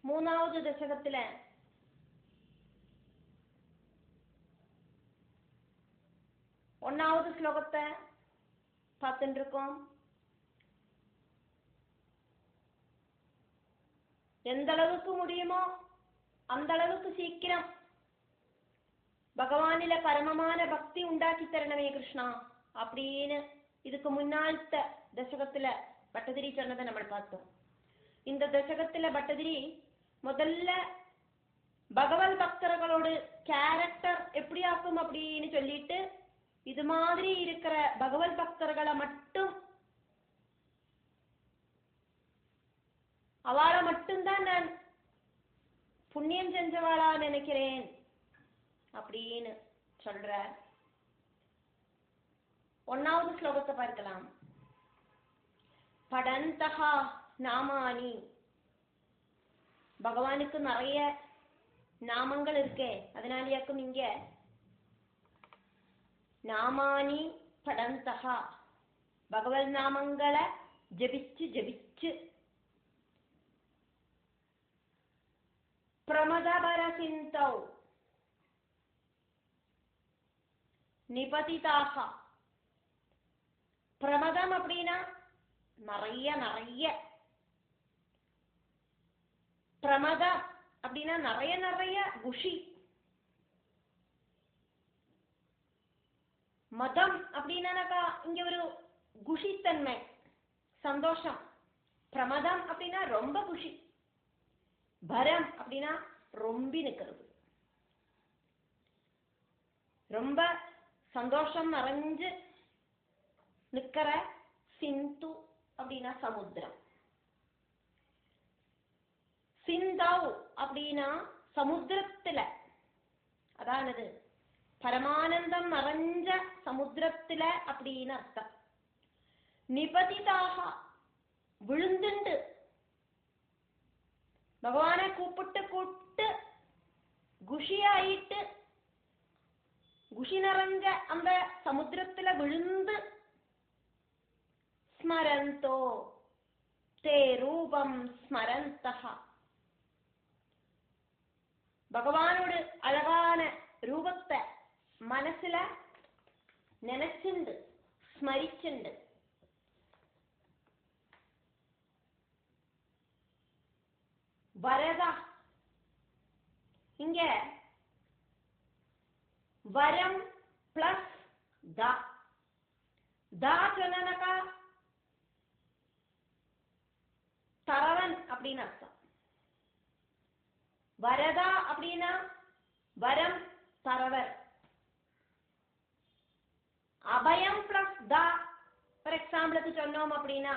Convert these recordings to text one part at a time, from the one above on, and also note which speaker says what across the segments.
Speaker 1: மூணாவது தசகத்துல ஒன்னாவது ஸ்லோகத்தை பார்த்துட்டு இருக்கோம். எந்த அளவுக்கு முடியுமோ அந்த அளவுக்கு சீக்கிரம் பகவானில பரமமான பக்தி உண்டாக்கி தரணமே கிருஷ்ணா அப்படின்னு இதுக்கு முன்னாள்த்த தசகத்துல பட்டதிரி சொன்னதை நம்ம பார்த்தோம். இந்த தசகத்துல பட்டதிரி முதல்ல பகவத் பக்தர்களோட கேரக்டர் எப்படி ஆக்கும் அப்படின்னு சொல்லிட்டு இது மாதிரி இருக்கிற பகவத் பக்தர்களை மட்டும் அவளை மட்டும்தான் நான் புண்ணியம் செஞ்சவாளா நினைக்கிறேன் அப்படின்னு சொல்ற. ஒன்னாவது ஸ்லோகத்தை பார்க்கலாம். படந்தஹா நாமானி, பகவானுக்கு நிறைய நாமங்கள் இருக்கே, அதனாலயாக்கும் இங்க நாமானி படந்தஹா, பகவத் நாமங்களை ஜபிச்சு ஜபிச்சு பிரமதபரசிந்தௌ நிபதிதாக. பிரமதம் அப்படின்னா நிறைய நிறைய, பிரமதம் அப்படின்னா நிறைய நிறைய குஷி, மதம் அப்படின்னாக்கா இங்க ஒரு குஷித்தன்மை சந்தோஷம். பிரமதம் அப்படின்னா ரொம்ப குஷி, பரம் அப்படின்னா ரொம்பி நிற்கிறது, ரொம்ப சந்தோஷம் நிறைஞ்சு நிக்கிற. சிந்து அப்படின்னா சமுத்திரம், சிந்தவ் அப்படின்னா சமுத்திரத்துல, அதானது பரமானந்தம் நிறைஞ்ச சமுத்திரத்துல அப்படின்னு அர்த்தம். நிபதிதாக விழுந்துண்டு, பகவானை கூப்பிட்டு கூப்பிட்டு குஷியாயிட்டு குஷி நிறைஞ்ச அந்த சமுத்திரத்துல விழுந்து ஸ்மரந்தோ தே ரூபம் ஸ்மரந்தஹா, பகவானோட அழகான ரூபத்தை மனசுல நினைச்சுண்டு ஸ்மரிச்சுண்டு. வரதா, இங்க வரம் பிளஸ் தா, தா சொன்னாக்கா தரவன் அப்படின்னு அர்த்தம். வரதா அப்படின்னா வரம் தரவர். அபயம் பிளஸ் தா, ஃபார் எக்ஸாம்பிளுக்கு சொன்னோம் அப்படின்னா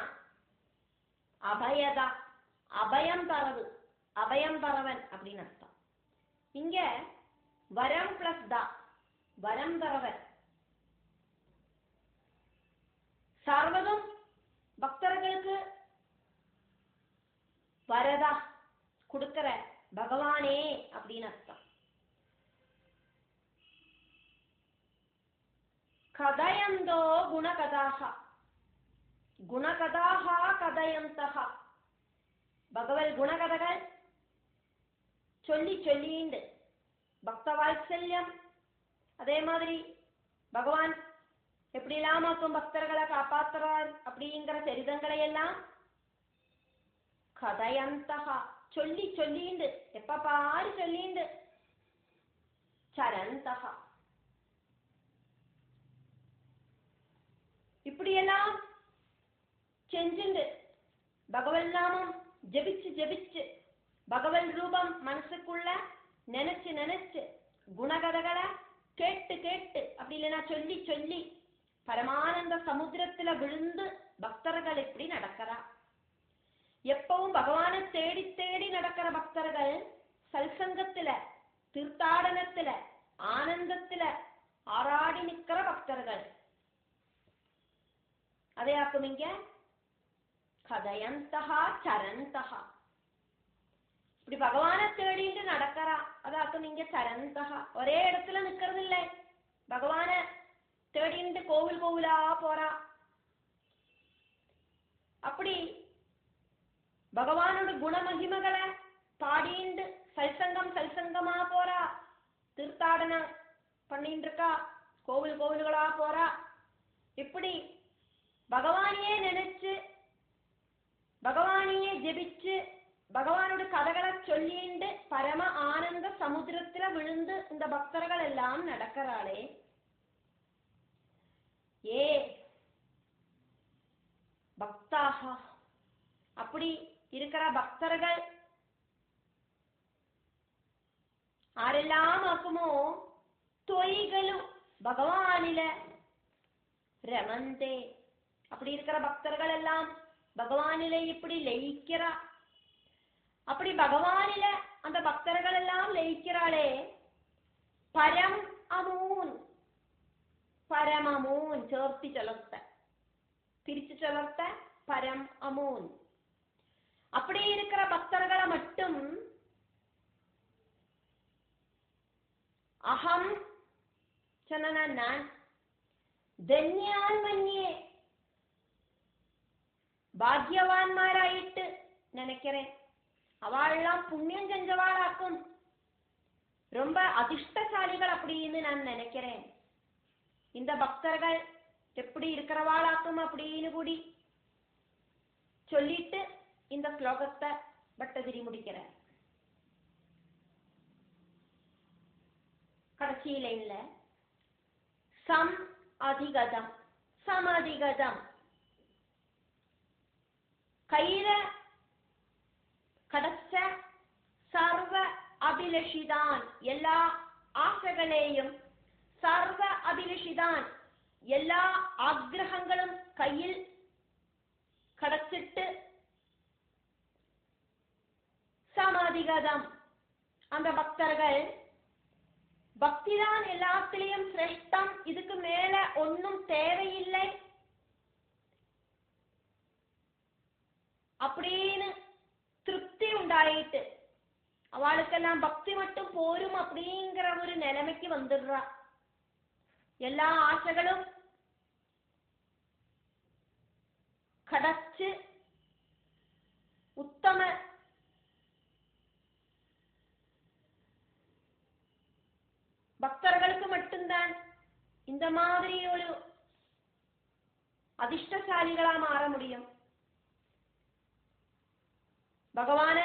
Speaker 1: அபயதா, அபயம் தரவு, அபயம் தரவன் அப்படின்னு அர்த்தம். இங்க வரம் பிளஸ் தா, வரம் தரவர். சர்வதும் பக்தர்களுக்கு வரதா கொடுக்கிற பகவானே அப்படின்னு அர்த்தம். கதயந்தோ குணகதாக, குணகதாக கதயந்தஹ, பகவத் குணகதைகள் சொல்லி சொல்லிண்டு பக்த வாத்சல்யம், அதே மாதிரி பகவான் எப்படி இல்லாமக்கும் பக்தர்களை காப்பாற்றுறார் அப்படிங்கிற சரிதங்களை எல்லாம் கதயந்தஹா சொல்லி சொல்லிண்டு, எப்ப பாரு சொல்லிண்டு. சரந்தஹா, இப்படியெல்லாம் செஞ்சுண்டு பகவன் நாமம் ஜபிச்சு ஜபிச்சு பகவன் ரூபம் மனசுக்குள்ள நினைச்சு நினைச்சு குணகதைகளை கேட்டு கேட்டு அப்படி இல்லைன்னா சொல்லி சொல்லி பரமானந்த சமுத்திரத்துல விழுந்து பக்தர்கள் எப்படி நடக்கிறா. எப்பவும் பகவானை தேடி தேடி நடக்கிற பக்தர்கள் சல்சங்கத்துல தீர்த்தாடனத்துல ஆனந்தத்துல ஆராடி நிற்கிற பக்தர்கள். அதையாக்கும் இங்க கதயந்தஹா சரந்தஹா, இப்படி பகவானை தேடிட்டு நடக்கிறா. அதாக்கும் இங்க சரந்தஹா, ஒரே இடத்துல நிக்கிறது இல்லை, பகவானை தேடிட்டு கோவில் கோவிலா போறா. அப்படி பகவானோட குணமகிமைகளை பாடிண்டு சல்சங்கமா போறா, தீர்த்தாடன பண்ணிட்டு இருக்கா, கோவில்களா போறா. இப்படி பகவானையே நினைச்சு பகவானையே ஜெபிச்சு பகவானோட கதைகளை சொல்லிண்டு பரம ஆனந்த சமுத்திரத்துல விழுந்து இந்த பக்தர்கள் எல்லாம் நடக்கிறாளே. ஏ பக்தாக, அப்படி இருக்கிற பக்தர்கள் ആരെല്ലാം ആക്കുമോ തൊയ്കളും ഭഗവാനില രമന്തേ, அப்படி இருக்கிற பக்தர்கள் எல்லாம் பகவானில இப்படி லயிக்கிற, அப்படி பகவானில அந்த பக்தர்கள் எல்லாம் லயிக்கிறாளே. பரம் அமூன், பரமமூன் ചേർത്തി ചൊല്ലത്ത, பிரிச்சு ചൊല്ലத்த பரம் அமூன். அப்படி இருக்கிற பக்தர்களை மட்டும் அகம் சொன்ன நான் ധന്യാൻ മന്യേ, பாக்யவான்மாராயிட்டு நினைக்கிறேன். அவள்லாம் புண்ணியம் செஞ்சவாளாக்கும், ரொம்ப அதிர்ஷ்டசாலிகள் அப்படின்னு நான் நினைக்கிறேன். இந்த பக்தர்கள் எப்படி இருக்கிறவாளாக்கும் அப்படின்னு கூடி சொல்லிட்டு இந்த ஸ்லோகத்தை பட்டதிரி முடிக்கிறார். கடைசி லைன்ல சம் அதிகதம், சமதிகதம், கையில கடச்ச சர்வ அபிலஷிதான், எல்லா ஆசைகளையும், சர்வ அபிலஷிதான் எல்லா ஆக்ரகங்களும் கையில் கடச்சிட்டு, சமதிகதம் அந்த பக்தர்கள் பக்திதான் எல்லாத்திலையும் சிரேஷ்டம், இதுக்கு மேல ஒன்னும் தேவையில்லை அப்படின்னு திருப்தி உண்டாயிட்டு, அவளுக்கெல்லாம் பக்தி மட்டும் போரும் அப்படிங்கிற ஒரு நிலைமைக்கு வந்துடுறா. எல்லா ஆசைகளும் கடச்சு உத்தம பக்தர்களுக்கு மட்டும்தான் இந்த மாதிரி ஒரு அதிர்ஷ்டசாலிகளா மாற முடியும். பகவான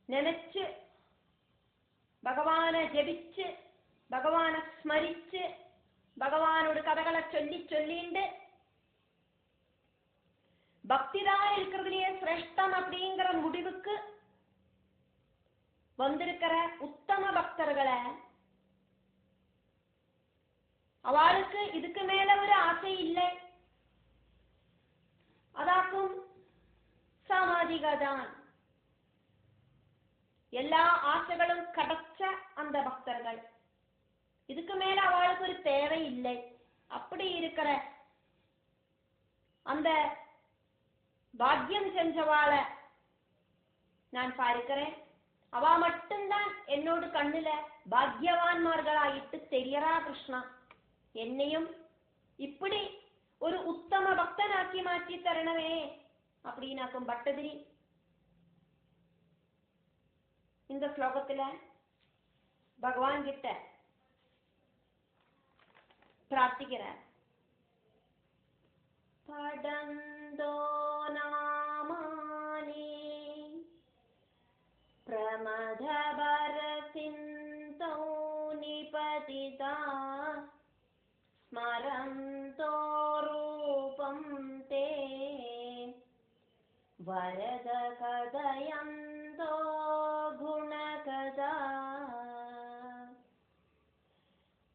Speaker 1: நினைச்சு பகவான ஜெபிச்சு பகவான ஸ்மரிச்சு பகவானோட கதைகளை சொல்லிண்டு பக்திதான் இருக்கிறதுலயே சிரேஷ்டம் அப்படிங்கிற முடிவுக்கு வந்திருக்கிற உத்தம பக்தர்களை, அவளுக்கு இதுக்கு மேல ஒரு ஆசை இல்லை, அதாக்கும் சமாதிகதான் எல்லா ஆசைகளும் கடச்ச அந்த பக்தர்கள், இதுக்கு மேல அவளுக்கு ஒரு தேவை இல்லை. அப்படி இருக்கிற அந்த பாக்கியம் செஞ்சவாளை நான் பார்க்கிறேன். அவ மட்டும்தான் என்னோட கண்ணுல பாக்யவான்மார்களாயிட்டு தெரியறா கிருஷ்ணா. என்னையும் இப்படி ஒரு உத்தம பக்தனாக்கி மாற்றி தரணமே அப்படின்னாக்கும் பட்டதிரி இந்த ஸ்லோகத்துல பகவான் கிட்ட பிரார்த்திக்கிறார். படந்தோ நாமானி பிரமதபரசிந்தோ நிபதிதா ஸ்மரந்தோ ரூபம் தே வரத கதயந்தோ குணகதா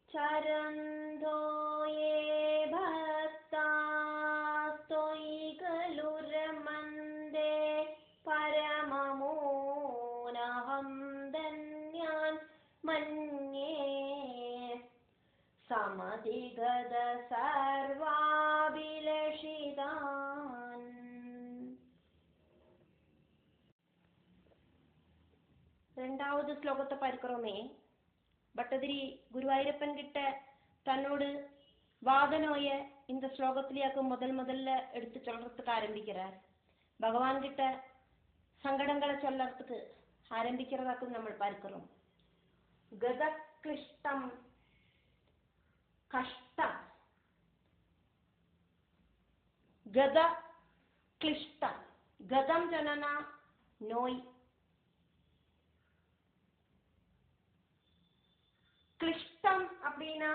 Speaker 1: சரந்தோ யே பக்தாஸ்தொயி கலுரமந்தே பரமமோனஹம் தன்யான் மன்யே சமதிகத சர்வாபிலஷிதான். ரெண்டாவது ஸ்லோகத்தை பார்க்கிறோமே. பட்டதிரி குருவாயூரப்பன் கிட்ட தன்னோடு வாத நோய இந்த ஸ்லோகத்திலேயாக்கு முதல்ல எடுத்து சொல்றதுக்கு ஆரம்பிக்கிறார். பகவான் கிட்ட சங்கடங்களை சொல்லறதுக்கு ஆரம்பிக்கிறதாக்கும் நம்ம பார்க்கிறோம். கத கிளிஷ்டம் கஷ்டம், கத கிளிஷ்டம். கதம் சொன்னா நோய், கிளிஷ்டம் அப்படின்னா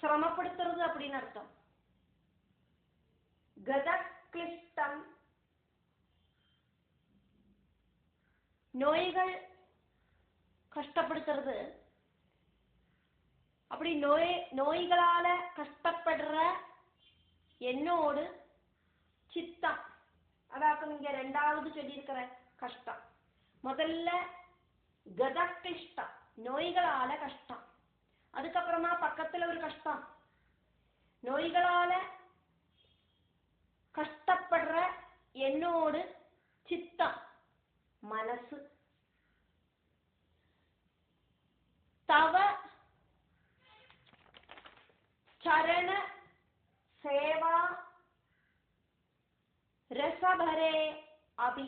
Speaker 1: சிரமப்படுத்துறது அப்படின்னு அர்த்தம். கத கிளிஷ்டம் நோய்கள் கஷ்டப்படுத்துறது. அப்படி நோய்களால கஷ்டப்படுற என்னோடு சித்தம், அதாவது நீங்க ரெண்டாவது சொல்லியிருக்கிற கஷ்டம். முதல்ல கத கிளிஷ்டம் நோய்களால கஷ்டம், அதுக்கப்புறமா பக்கத்துல ஒரு கஷ்டம் நோய்களால கஷ்டப்படுற என்னோடு சித்தம் மனசு. தவ சரண சேவா ரசபரே அபி.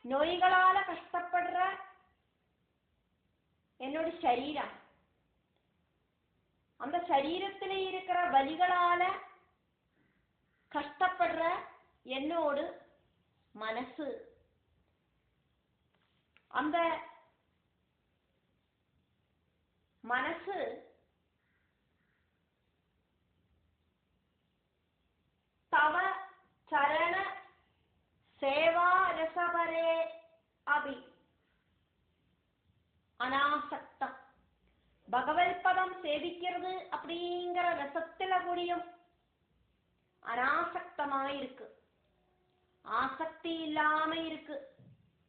Speaker 1: நோய்களால கஷ்டப்படுற என்னோட சரீரம், அந்த சரீரத்திலே இருக்கிற வலிகளால கஷ்டப்படுற என்னோடு மனசு. அந்த மனசு தவ சரண சேவா ரசபரே அபி அனாசக்தம். பகவத் பதம் சேவிக்கிறது அப்படிங்கிற ரசத்துல கூடியும் அனாசக்தமாயிருக்கு, ஆசக்தி இல்லாம இருக்கு.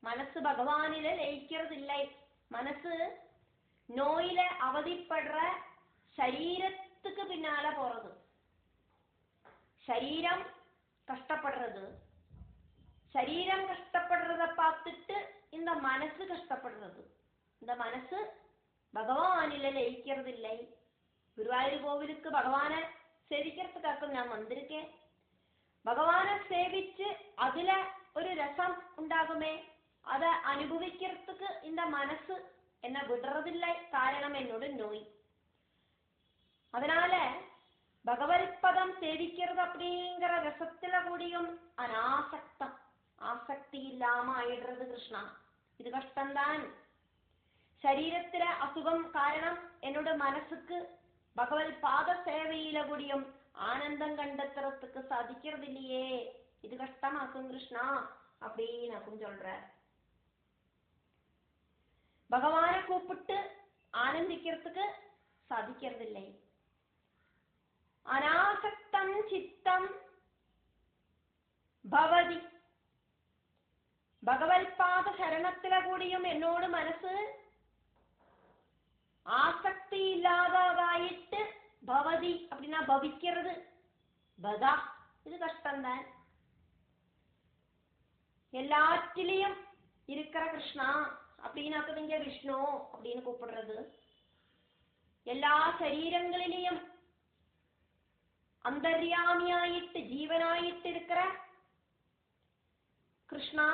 Speaker 1: மனசு பகவானில லயிக்கிறது இல்லை. மனசு நோயில அவதிப்படுற சரீரத்துக்கு பின்னால போறது. சரீரம் கஷ்டப்படுறது, சரீரம் கஷ்டப்படுறத பார்த்துட்டு இந்த மனசு கஷ்டப்படுறது. இந்த மனசு பகவானில லயிக்கிறது இல்லை. குருவாயூர் கோவிலுக்கு பகவானை சேவிக்கிறதுக்காக நான் வந்திருக்கேன். பகவானை சேவிச்சு அதுல ஒரு ரசம் உண்டாகுமே, அதை அனுபவிக்கிறதுக்கு இந்த மனசு என்ன விடுறதில்லை. காரணம் என்னோட நோய். அதனால பகவத் பதம் சேவிக்கிறது அப்படிங்கிற ரசத்துல கூடியும் அனாசக்தம், ஆசக்தி இல்லாம ஆயிடுறது கிருஷ்ணா. இது கஷ்டம்தான். சரீரத்துல அசுகம் காரணம் என்னோட மனசுக்கு பகவத் பாத சேவையில கூடியும் ஆனந்தம் கண்டத்துறதுக்கு சாதிக்கிறது இல்லையே. இது கஷ்டமாக்கும் கிருஷ்ணா அப்படின்னு சொல்ற. பகவானை கூப்பிட்டு ஆனந்திக்கிறதுக்கு சாதிக்கிறது இல்லை. அனாசக்தம் சித்தம் பவதி. பகவத் பாத சரணத்துல கூடியும் என்னோட மனசு ஆசக்தி இல்லாததாயிட்டு பவதி அப்படின்னா பவிக்கிறது. பதா இது கஷ்டம்தான். எல்லாற்றிலையும் இருக்கிற கிருஷ்ணா அப்படின்னாக்க நீங்க விஷ்ணு அப்படின்னு கூப்பிடுறது. எல்லா சரீரங்களிலையும் அந்தர்யாமியாயிட்டு ஜீவனாயிட்டு இருக்கிற கிருஷ்ணா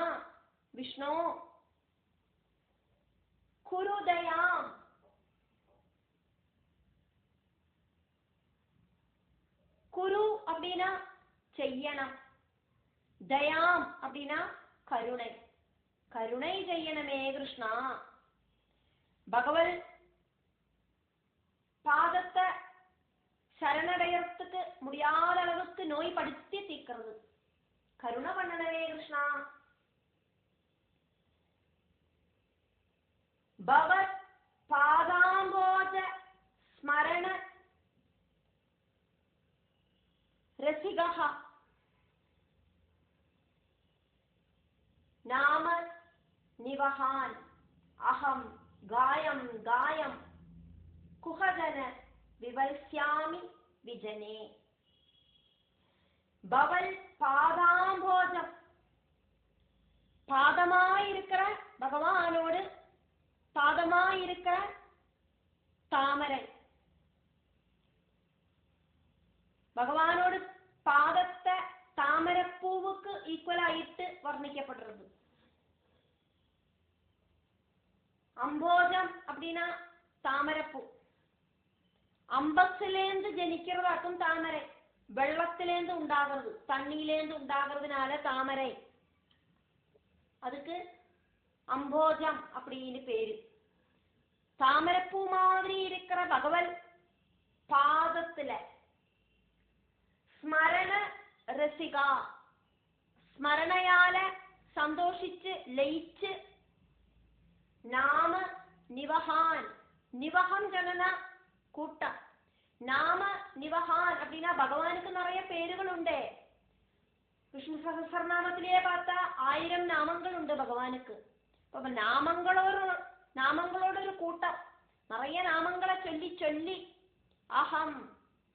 Speaker 1: விஷ்ணு. குருதயாம், குரு அப்படின்னா செய்யணும், தயாம் அப்படின்னா கருணை. கருணை செய்யணுமே கிருஷ்ணா. பகவத் பாதத்தை சரணடையறதுக்கு முடியாத அளவுக்கு நோய் படுத்தி தீர்க்கிறது. கருணை பண்ணனவே கிருஷ்ணா. பகவத் பாதாம்போஜ ஸ்மரண ரசிகஹ நாம நிவஹான் அகம் காயம் காயம் குஹஜன விவல்ஸ்யாமி விஜனே. பவல் பாதாம்போஜம், பாதமாயிருக்கிற பகவானோடு பாதமாயிருக்கிற தாமரை. பகவானோட பாதத்தை தாமரைப்பூவுக்கு ஈக்குவலாயிட்டு வர்ணிக்கப்படுறது. அம்போஜம் அப்படின்னா தாமரைப்பூ. அம்பத்திலேந்து ஜனிக்கிறதாக்கும் தாமரை. வெள்ளத்திலேந்து உண்டாகிறது, தண்ணியிலேந்து உண்டாகிறதுனால தாமரை. அதுக்கு அம்போஜம் அப்படின்னு பேரு. தாமரைப்பூ மாதிரி இருக்கிற பகவல் பாதத்துல ஸ்மரண ரசிகா, ஸ்மரணையால சந்தோஷிச்சு லயிச்சு நாம நிவகான். நிவகம் ஜனனா கூட்டம். நாம நிவகான் அப்படின்னா பகவானுக்கு நிறைய பேருகள் உண்டு. விஷ்ணு சஹஸ்ரநாமத்திலேயே பார்த்தா 1000 நாமங்கள் உண்டு பகவானுக்கு. அப்ப நாமங்களோட ஒரு கூட்டம். நிறைய நாமங்களை சொல்லி சொல்லி அகம்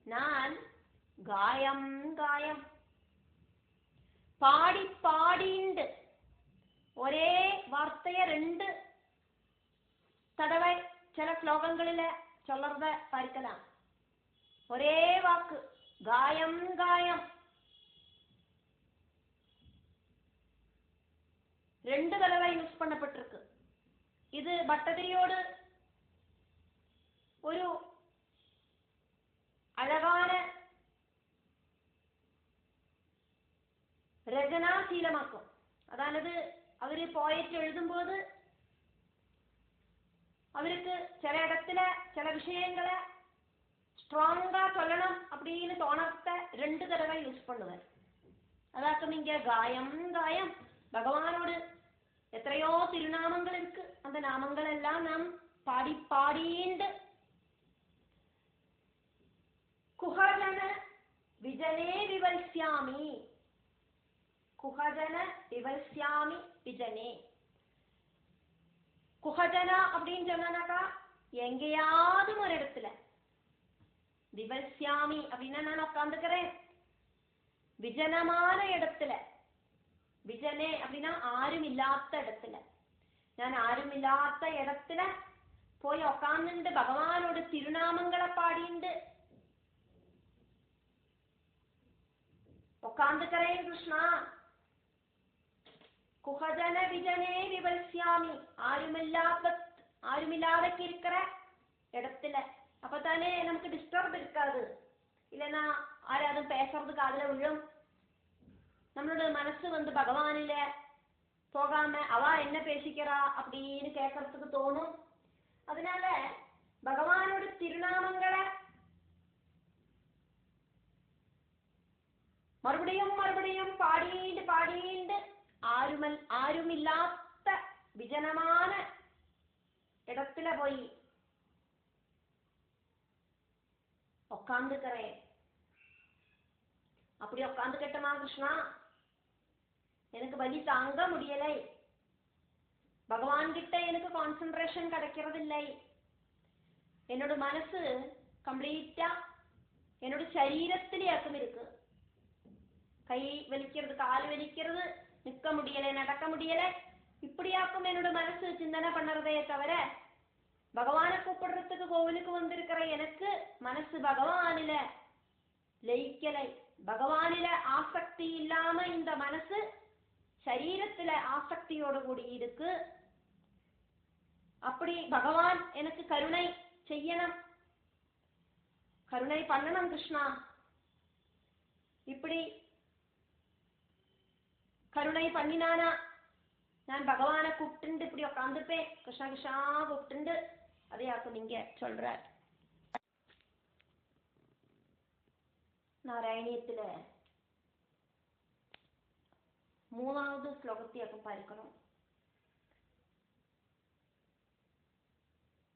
Speaker 1: நான் காயம் காயம் பாடி பாடிண்டு ஒரே வார்த்தைய 2 தடவை சில ஸ்லோகங்களில சொல்லறத பார்க்கலாம். ஒரே வாக்கு காயம் காயம் 2 தடவை யூஸ் பண்ணப்பட்டிருக்கு. இது பட்டதிரியோடு ஒரு அழகான രചനാശീലമാക്കും. അതായത് അവര് പോയറ്റ് എഴുതുമ്പോൾ അവർക്ക് ചില இடத்துல ചില விஷயங்களை ஸ்ட்ராங்கா சொல்லணும் அப்படின்னு தோணத்தை 2 தடவை யூஸ் பண்ணுவார். அதாக்கும் இங்க காயம் காயம். பகவானோடு எத்தனையோ திருநாமங்கள் இருக்கு. அந்த நாமங்கள் எல்லாம் நாம் பாடி பாடிண்டு குஹஜன விஜனே விவல்ஸ்யாமி. குஹஜன விவல்ஸ்யாமி விஜனே. குஹஜனா அப்படின்னு சொன்னாக்கா எங்கேயாவது ஒரு இடத்துல. விவல்ஸ்யாமி அப்படின்னா நான் உட்காந்துக்கிறேன் விஜனமான இடத்துல. விஜனே அப்படின்னா ஆரும் இல்லாத இடத்துல. ഞാൻ ആരുമില്ലാത്ത இடத்துல போய் உட்கார்ந்து பகவானோட திருநாமங்களை பாடிண்டு உட்காந்துக்கிறேன் கிருஷ்ணா. குஹஜன விஜனே விவல்ஸ்யாமி. ஆருமில்லாதக்கு இருக்கிற இடத்துல. அப்பதானே நமக்கு டிஸ்டர்ப் இருக்காது. இல்லைன்னா ஆராதும் பேசுறது காதுல விழும். நம்மளோட மனசு பகவானில போகாம அவ என்ன பேசிக்கிறா அப்படின்னு கேட்கறதுக்கு தோணும். அதனால பகவானோட திருநாமங்களை மறுபடியும் மறுபடியும் பாடிண்டு பாடிண்டு ஆருமில்லாத விஜனமான இடத்துல போய் உட்காந்துக்கிறேன். அப்படி உட்காந்துக்கிட்டமா கிருஷ்ணா எனக்கு வலி தாங்க முடியலை. பகவான் கிட்ட எனக்கு கான்சென்ட்ரேஷன் கிடைக்கிறதில்லை. என்னோட மனசு கம்ப்ளீட்டா என்னோட சரீரத்திலேயாக்கும் இருக்கு. கை வலிக்கிறது, கால் வலிக்கிறது, நிற்க முடியலை, நடக்க முடியலை. இப்படியாக்கும் என்னோட மனசு சிந்தனை பண்ணுறதே தவிர பகவானை கூப்பிடுறதுக்கு கோவிலுக்கு வந்திருக்கிற எனக்கு மனசு பகவானில லயிக்கலை. பகவானில ஆசக்தி இல்லாம இந்த மனசு சரீரத்துல ஆசக்தியோடு கூடி இருக்கு. அப்படி பகவான் எனக்கு கருணை செய்யணும், கருணை பண்ணணும் கிருஷ்ணா. இப்படி கருணை பண்ணினானா நான் பகவானை கூப்பிட்டு இப்படி உட்காந்துப்பேன். கிருஷ்ணா கிருஷ்ணா கூப்பிட்டு அதையாக்கும் நீங்க சொல்ற. நாராயணியத்துல 3வது ஸ்லோகத்தையாக்கும் பார்க்கணும்.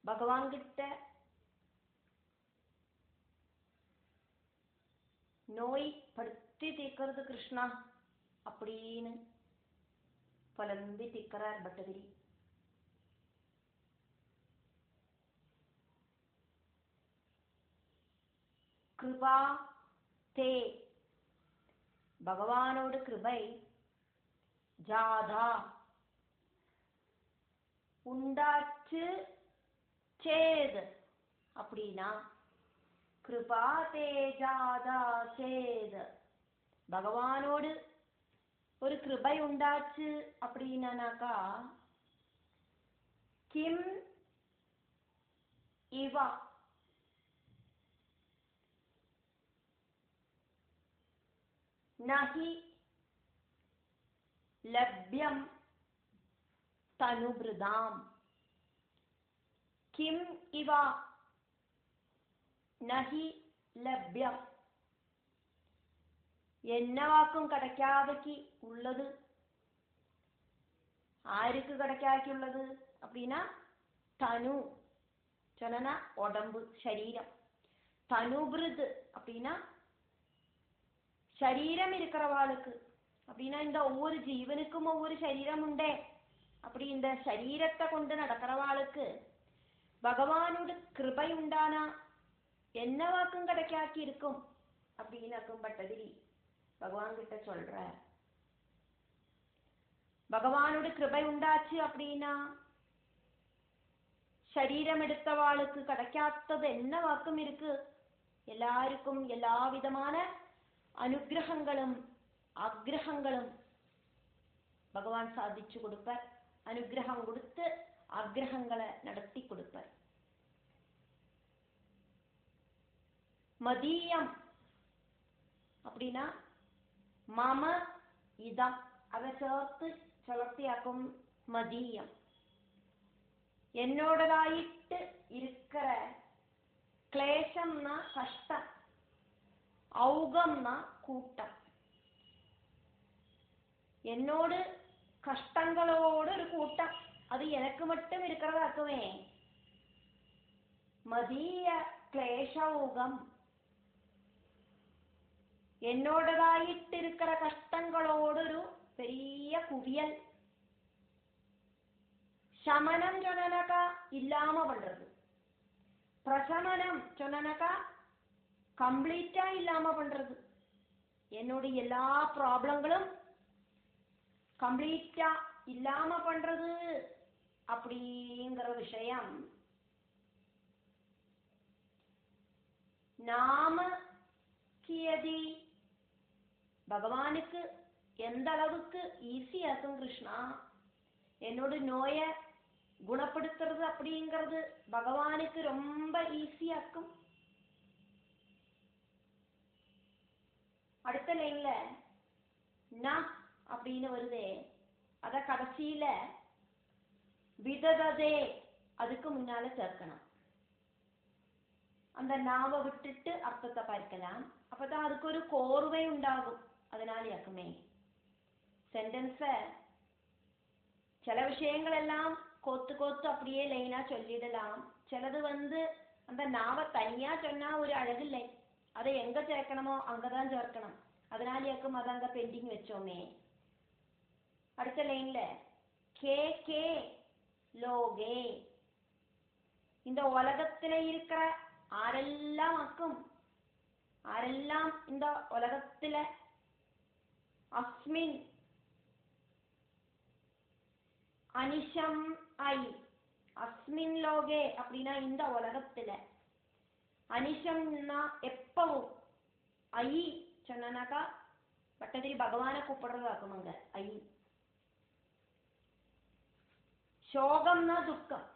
Speaker 1: பகவான் கிட்ட நோய் படுத்தி தீர்க்கிறது கிருஷ்ணா அப்படின்னு புலம்பி தீர்க்கிறார் பட்டதிரி. கிருபா தே, பகவானோட கிருபை ஜாதா உண்டாச்சு சேது அப்படின்னா கிருபா தேஜாதா சேத், பகவானோடு ஒரு கிருபை உண்டாச்சு அப்படின்னாக்கா கிம் இவா நஹி லப்யம் தனுபிருதாம். கிம் இவா நஹி லப்யம், என்னவாக்கும் கிடைக்காதக்கு உள்ளது. ஆருக்கு கிடைக்காக்குள்ளது அப்படின்னா தனு சொன்னா உடம்பு சரீரம். தனுபிருத் அப்படின்னா சரீரம் இருக்கிறவாளுக்கு. அப்படின்னா இந்த ஒவ்வொரு ஜீவனுக்கும் ஒவ்வொரு சரீரம் உண்டே, அப்படி இந்த சரீரத்தை கொண்டு நடக்கிறவாளுக்கு பகவானோட கிருபை உண்டானா என்னவாக்கும் கிடைக்காக்கி இருக்கும் அப்படின்னாக்கும் பட்டதிரி பகவான் கிட்ட சொல்ற. பகவானோட கிருபை உண்டாச்சு அப்படின்னா சரீரம் எடுத்தவாளுக்கு கிடைக்காதது என்ன வாக்கும் இருக்கு? எல்லாருக்கும் எல்லா விதமான அனுகிரகங்களும் ஆக்ரகங்களும் பகவான் சாதிச்சு கொடுப்பார். அனுகிரகம் கொடுத்து ஆக்ரகங்களை நடத்தி கொடுப்பார். மதியம் அப்படின்னா மம இதம், அதை சேர்த்து சலர்த்தியாக்கும் மதியம். என்னோடதாயிட்டு இருக்கிற கிளேசம்னா கஷ்டம், ஔகம்னா கூட்டம். என்னோடு கஷ்டங்களோடு ஒரு கூட்டம், அது எனக்கு மட்டும் இருக்கிறதாக்குமே மதிய கிளேசௌகம். என்னோடதாயிட்டு இருக்கிற கஷ்டங்களோடு ஒரு பெரிய குவியல். சமனம் சொன்னனாக்கா இல்லாம பண்றது, பிரசமனம் சொன்னனாக்கா கம்ப்ளீட்டா இல்லாம பண்றது. என்னுடைய எல்லா ப்ராப்ளங்களும் கம்ப்ளீட்டா இல்லாம பண்றது அப்படிங்கிற விஷயம் நாம கியதி பகவானுக்கு எந்த அளவுக்கு ஈஸியாக்கும் கிருஷ்ணா. என்னோட நோயை குணப்படுத்துறது அப்படிங்கிறது பகவானுக்கு ரொம்ப ஈஸியாக்கும். அடுத்த லைன்ல ந அப்படின்னு வருதே, அத கடைசியில விதததே அதுக்கு முன்னால சேர்க்கணும். அந்த நாவை விட்டுட்டு அர்த்தத்தை பார்க்கலாம், அப்பதான் அதுக்கு ஒரு கோர்வை உண்டாகும். அதனால யாக்குமே சென்டென்ஸ சில விஷயங்கள் எல்லாம் கோத்து கோத்து அப்படியே லைனா சொல்லிடலாம். சிலது அந்த நாவை தனியா சொன்னா ஒரு அழகில்லை, அதை எங்க சேர்க்கணுமோ அங்கதான் சேர்க்கணும். அதனால யாக்கும் அதை அங்க பெண்டிங் வச்சோமே. அடுத்த லைன்ல கே கே லோகே, இந்த உலகத்துல இருக்கிற ஆரெல்லாம் ஆக்கும், ஆரெல்லாம் இந்த உலகத்துல அஸ்மின் அனிஷம் ஐ, அஸ்மின் லோகே அப்படின்னா இந்த உலகத்துல, அனிஷம்னா எப்பவும், ஐ சொன்னாக்கா பட்டதிரி பகவானை கூப்பிடுறதாக்கும் அங்க ஐ. சோகம்னா துக்கம்,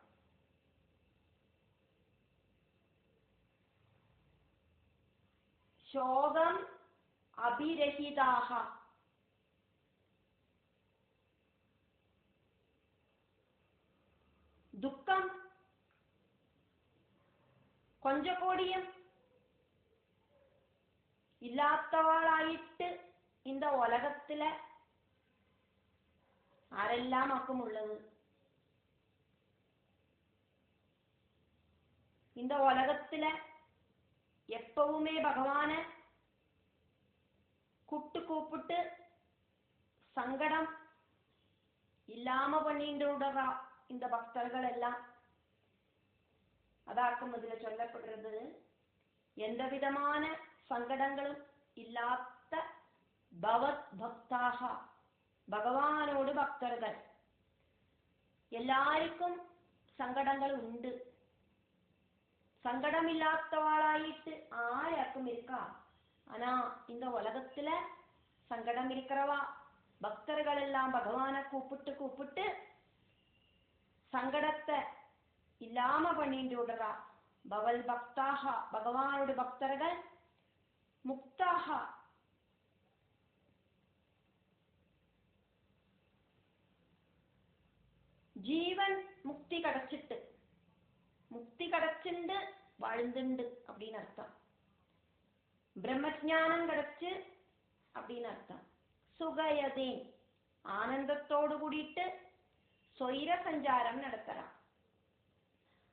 Speaker 1: சோகம் அபிரஹிதாக, துக்கம் கொஞ்ச கோடியும் இல்லாதவாளாயிட்டு இந்த உலகத்துல ஆரெல்லாம் ஆக்கும் உள்ளது. இந்த உலகத்துல எப்பவுமே பகவான கூப்பிட்டு சங்கடம் இல்லாம பண்ணிட்டு விடுறா இந்த பக்தர்கள் எல்லாம். அதாக்கும் இதுல சொல்லப்படுறது, எந்த விதமான சங்கடங்களும் இல்லாத பவத் பக்தாக, பகவானோடு பக்தர்கள். எல்லாருக்கும் சங்கடங்கள் உண்டு, சங்கடம் இல்லாதவாளாயிட்டு யாருக்கும் இருக்கா? ஆனா இந்த உலகத்துல சங்கடம் இருக்கிறவா பக்தர்கள் எல்லாம் பகவானை கூப்பிட்டு கூப்பிட்டு சங்கடத்தை இல்லாம பண்ணிட்டு விடுறா. பவல் பக்தாக, பகவானோட பக்தர்கள் முக்தாக, ஜீவன் முக்தி கிடைச்சிட்டு, முக்தி கிடைச்சுண்டு வாழ்ந்துண்டு அப்படின்னு அர்த்தம். பிரம்மஜானம் கிடைச்சு அப்படின்னு அர்த்தம். சுகயதே, ஆனந்தத்தோடு கூடிட்டு சொயிர சஞ்சாரம் நடத்துறான்.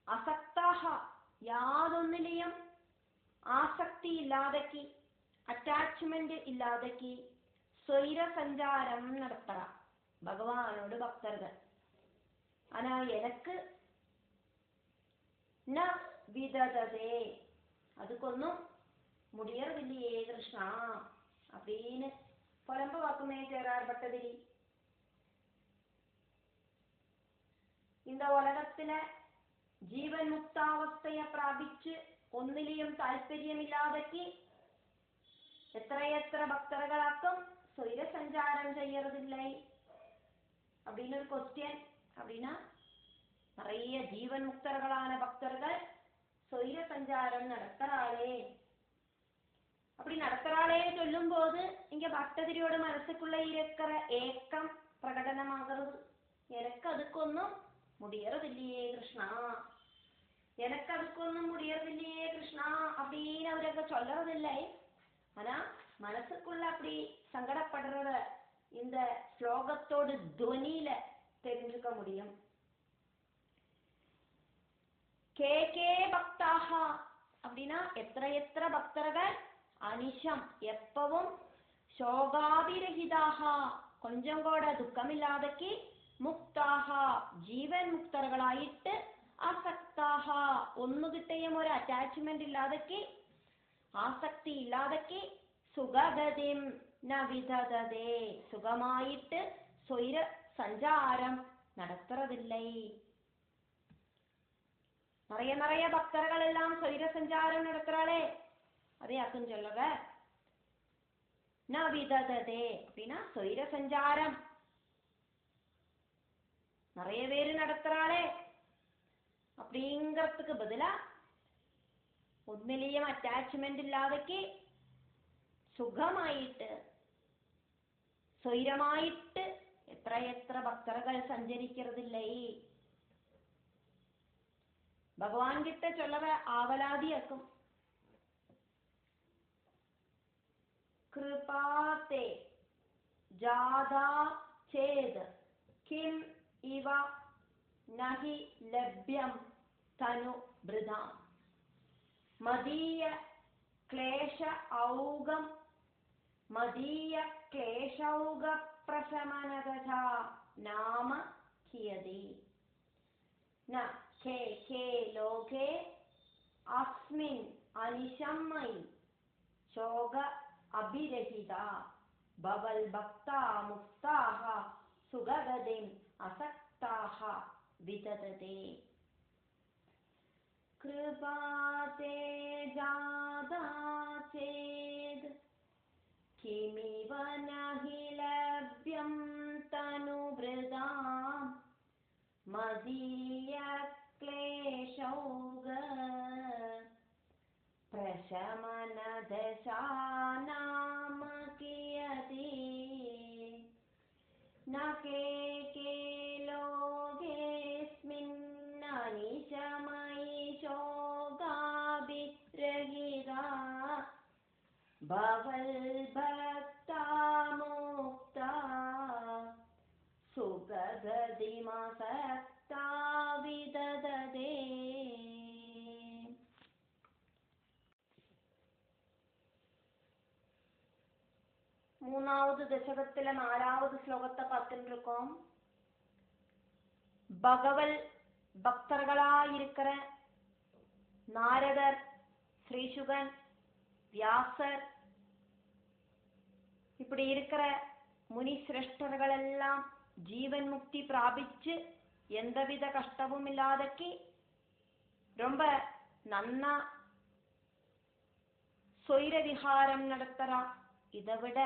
Speaker 1: அசக்தாக, യാതൊന്നിലെയും ആസക്തി ഇല്ലാതക്കി, അറ്റാച്ച്മെന്റ് ഇല്ലാതക്കി സ്വൈര സഞ്ചാരം നടത്തണം ഭഗവാനോട് ഭക്തர்கள். ஆனா எனக்கு ந விதததே, அதுக்கொன்னும் முடியறதில்லையே கிருஷ்ணா அப்படின்னு புலம்பு வாக்குமே சேரார் பட்டதிரி. இந்த உலகத்துல ജീവൻ മുക്താവസ്ഥയെ പ്രാപിച്ച് ഒന്നിലെയും താല്പര്യമില്ലാതെക്ക് എത്രയെത്ര ഭക്തர்களாக்கும் സ്വൈര സഞ്ചാരം ചെയ്യறதில்லை அப்படின்னு ஒரு क्वेश्चन. அப்படின்னா நிறைய ஜீவன் முக்தர்களான பக்தர்கள் സ്വൈര சஞ்சாரம் நடத்துறாளே, அப்படி நடத்துறாளேன்னு சொல்லும் போது இங்க பக்ததிரியோட மனசுக்குள்ள இருக்கிற ஏக்கம் பிரகடனமாகிறது. எனக்கு அதுக்கொன்னும் முடியறதில்லையே கிருஷ்ணா, எனக்கு அதுக்கொன்னும் முடியறதில்லையே கிருஷ்ணா அப்படின்னு அவருக்கு சொல்லறதில்லை. ஆனா மனசுக்குள்ள அப்படி சங்கடப்படுறத இந்த ஸ்லோகத்தோட துவனியில தெரிஞ்சுக்க முடியும். கே கே பக்தாக அப்படின்னா எத்திர பக்தர்கள் அனிஷம் எப்பவும் சோகாபிரகிதாக கொஞ்சம் கூட துக்கம் இல்லாதக்கு முக்தாக ജീവൻ മുക്തர்களாயிட்டு ஆசக்தாக ஒண்ணுகிட்டேயும் ஒரு அட்டாச்மெண்ட் இல்லாதக்கு ஆசக்தி இல்லாதக்கு சுககதிம் ந விதததே சுகமாயிட்டு സ്വൈര சஞ்சாரம் நடத்துறதில்லை. நிறைய பக்தர்கள் எல்லாம் സ്വൈര சஞ்சாரம் நடத்துறாளே, அதே அர்த்தம் சொல்லவ. ந விதததே அப்படின்னா സ്വൈര சஞ்சாரம் நிறைய பேரு நடத்துறாளே அப்படிங்கிறதுக்கு பதிலா ஒன்னிலையும் அட்டாச்மெண்ட் இல்லாதக்கு സുഖമായിട്ട് സ്വൈരമായിട്ട് എത്ര ഭക്തர்கள் സഞ്ചരിக்கிறதில்லை. ഭഗവാൻ கிட்ட சொல்லவ ஆவலாதியாக்கும். कृपाते जादा चेद किम इव नहि लभ्यम तनु वृथा मदीय क्लेश औगम मदीय क्लेशौग प्रशमनगथा नाम कियदि न के के लोके अस्मिन् अनिशम्मयि शोक अभिरहिता भवल भक्ता मुक्ताः सुगगतिम् असक्ताः विदधते. कृपाते जादा चेद किमिव नहि लभ्यं तनुभृता मदीय क्लेशौग प्रशमनदशा नाम कियति न के लोकेऽस्मिन् अनिशमयि शोकाभिरहिता भवल भक्ता मुक्ता सुगगतिमसक्ता विदधते. மூணாவது தசகத்துல 4வது ஸ்லோகத்தை பார்த்துட்டு இருக்கோம். பகவல் பக்தர்களாயிருக்கிற நாரதர், ஸ்ரீசுகன், வியாசர் இப்படி இருக்கிற முனி சிரேஷ்டர்கள் எல்லாம் ஜீவன் முக்தி பிராபிச்சு எந்தவித கஷ்டமும் இல்லாதக்கு ரொம்ப நன்னா സ്വൈര വിഹാരം നടത്തറ. ഇതവിട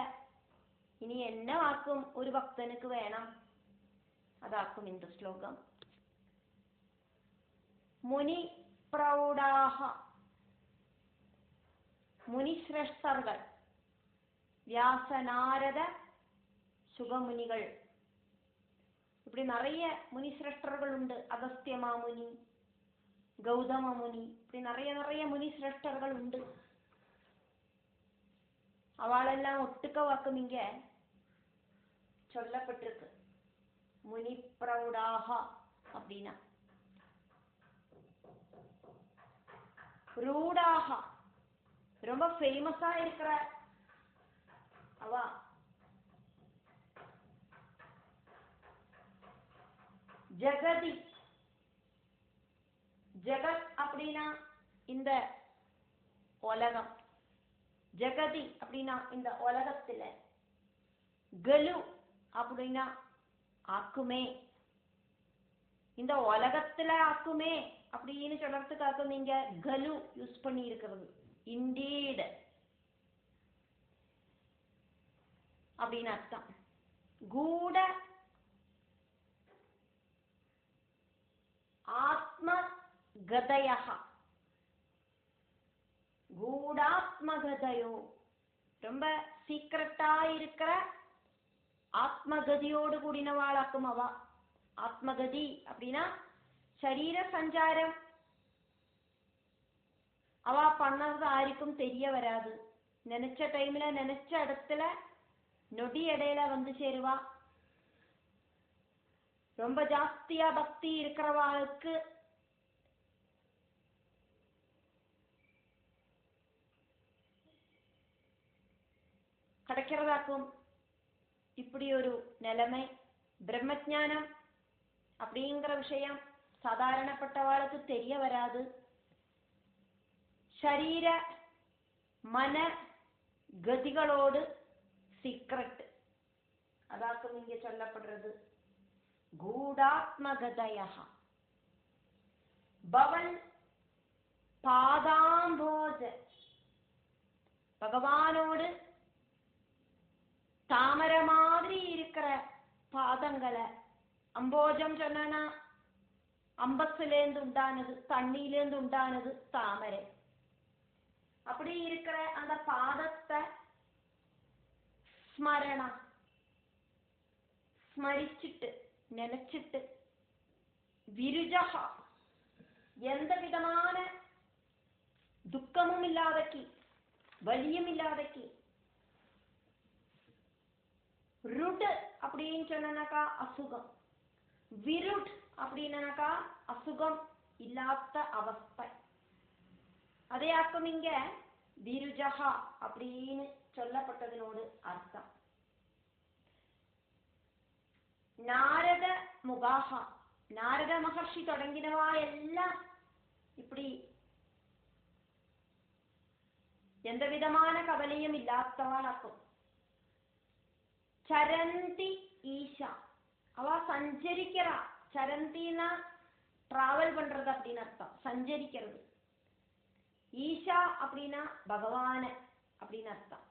Speaker 1: ഇനി എന്നെ വാക്കും ഒരു ഭക്തനുക്ക് വേണം, അതാക്കും இந்த ശ്ലോകം. മുനി പ്രൗഢാഹ, മുനിശ്രേഷ്ഠர்கள், வியாசநாரத சுகமுனிகள், இப்படி நிறைய முனிசிரேஷ்டர்கள் உண்டு. அகஸ்திய மாமுனி, கௌதம முனி, இப்படி நிறைய நிறைய முனிசிரேஷ்டர்கள் உண்டு. அவளெல்லாம் ஒட்டுக்க வாக்கும் இங்க சொல்லப்பட்டிருக்கு. முனி பிரௌடாக அப்படின்னா ரூடாக ரொம்ப ஃபேமஸா இருக்கிற அவ ஜெகதி. ஜெகத் அப்படின்னா இந்த உலகம், ஜெகதி அப்படின்னா இந்த உலகத்துல, கலு அப்படின்னா ஆக்குமே, இந்த உலகத்துல ஆக்குமே அப்படின்னு சொல்றதுக்காக நீங்க கலு யூஸ் பண்ணி இருக்கிறது. இண்டீட் அப்படின்னு அர்த்தம். கூட ஆத்மகதயா, கூடாத்மகதையோ ரொம்ப சீக்கிரட்டா இருக்கிற ஆத்மகதியோடு கூடினவாளாக்கும் அவ. ஆத்மகதி அப்படின்னா சரீர சஞ்சாரம் அவ பண்ணது யாருக்கும் தெரிய வராது. நினைச்ச டைம்ல நினைச்ச இடத்துல நொடி இடையில வந்து சேருவா. ரொம்ப ஜாஸ்தியா பக்தி இருக்கிறவாளுக்கு கிடைக்கிறதாக்கும் இப்படி ஒரு நிலைமை. பிரம்மஞானம் அப்படிங்கிற விஷயம் சாதாரணப்பட்டவாளுக்கு தெரிய வராது. சரீர மன கதிகளோடு சீக்ரெட், அதாக்கும் இங்க சொல்லப்படுறது. கூடாத்மகதயா பவன் பாதாம்போஜ, பகவானோடு தாமரை மாதிரி இருக்கிற பாதங்களை, அம்போஜம் சொன்னா அம்பஸ்லேருந்து உண்டானது, தண்ணியிலேருந்து உண்டானது தாமரை. அப்படி இருக்கிற அந்த பாதத்தை ஸ்மரணம், ஸ்மரிச்சுட்டு நினைச்சிட்டு, விருஜகா எந்த விதமான துக்கமும் இல்லாதக்கி, வலியும் இல்லாதக்கி. ருட் அப்படின்னு சொன்னாக்கா அசுகம், விருட் அப்படின்னாக்கா அசுகம் இல்லாத அவஸ்தை. அதே அர்த்தம் இங்க விருஜகா அப்படின்னு சொல்லப்பட்டதனோடு அர்த்தம். நாரத முகாஹா, நாரத மகர்ஷி தொடங்கினவா எல்லாம் இப்படி எந்த விதமான கவலையும் இல்லாதவாளாக்கும். சரந்தி ஈஷா, அவ சஞ்சரிக்கிறா. சரந்தினா டிராவல் பண்றது அப்படின்னு அர்த்தம், சஞ்சரிக்கிறது. ஈஷா அப்படின்னா பகவான அப்படின்னு அர்த்தம்.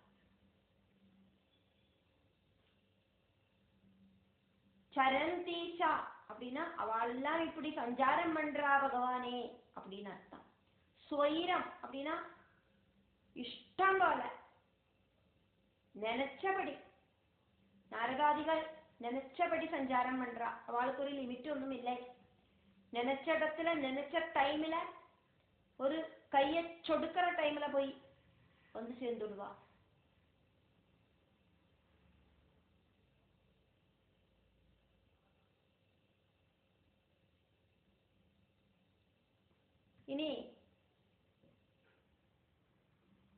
Speaker 1: சரந்தீஷா அப்படின்னா அவெல்லாம் இப்படி சஞ்சாரம் பண்றா பகவானே அப்படின்னு அர்த்தம். ஸ்வைரம் அப்படின்னா இஷ்டம் போல, நினைச்சபடி. நாரதாதிகள் நினைச்சபடி சஞ்சாரம் பண்றா. அவளுக்கு ஒரு லிமிட் ஒன்றும் இல்லை. நினைச்ச இடத்துல நினைச்ச டைம்ல, ஒரு கைய சொடுக்கிற டைம்ல போய் வந்து சேர்ந்துடுவா. இனி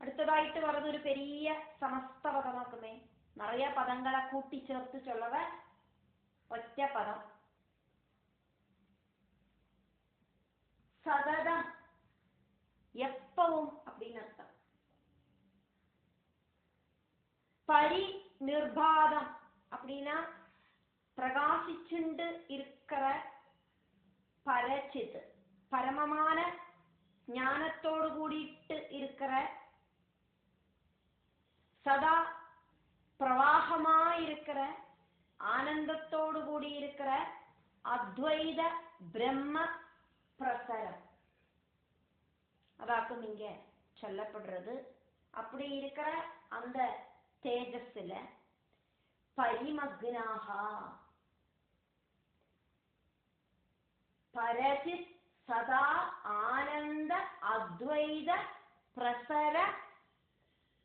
Speaker 1: அடுத்ததாயிட்டு வர்றது ஒரு பெரிய சமஸ்த பதமாக்குமே. நிறைய பதங்களை கூட்டி சேர்த்து சொல்லவ ஒற்ற பதம். சததம் எப்பவும் அப்படின்னு அர்த்தம். பரிநிர்பாதம் அப்படின்னா பிரகாசிச்சுண்டு இருக்கிற பரச்சித், பரமமான ஞானத்தோடு கூடிட்டு இருக்கிற சதா பிரவாகமா இருக்கிற ஆனந்தத்தோடு கூடி இருக்கிற அத்வைத பிரம்ம பிரசரம் அதாக்கும் இங்க சொல்லப்படுறது. அப்படி இருக்கிற அந்த தேஜஸ்ல பரிமக்னாகா பரசித் சதா ஆனந்த அத்வைத பிரசர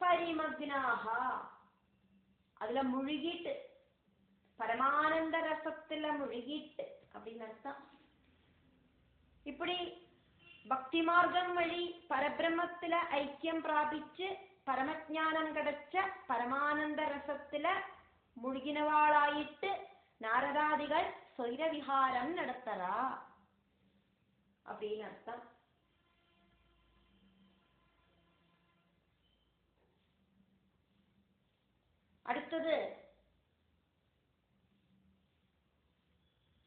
Speaker 1: பரிமக்னாகா அதுல முழுகிட்டு பரமானந்த ரசத்துல முழுகிட்டு அப்படின்னு அர்த்தம். இப்படி பக்தி மார்க்கம் வழி பரபிரம்மத்துல ஐக்கியம் பிராபிச்சு பரமஜானம் கிடைச்ச பரமானந்த ரசத்துல முழுகினவாளாயிட்டு நாரதாதிகள் சொயிர விஹாரம் நடத்தறா அப்படின்னு அர்த்தம். அடுத்தது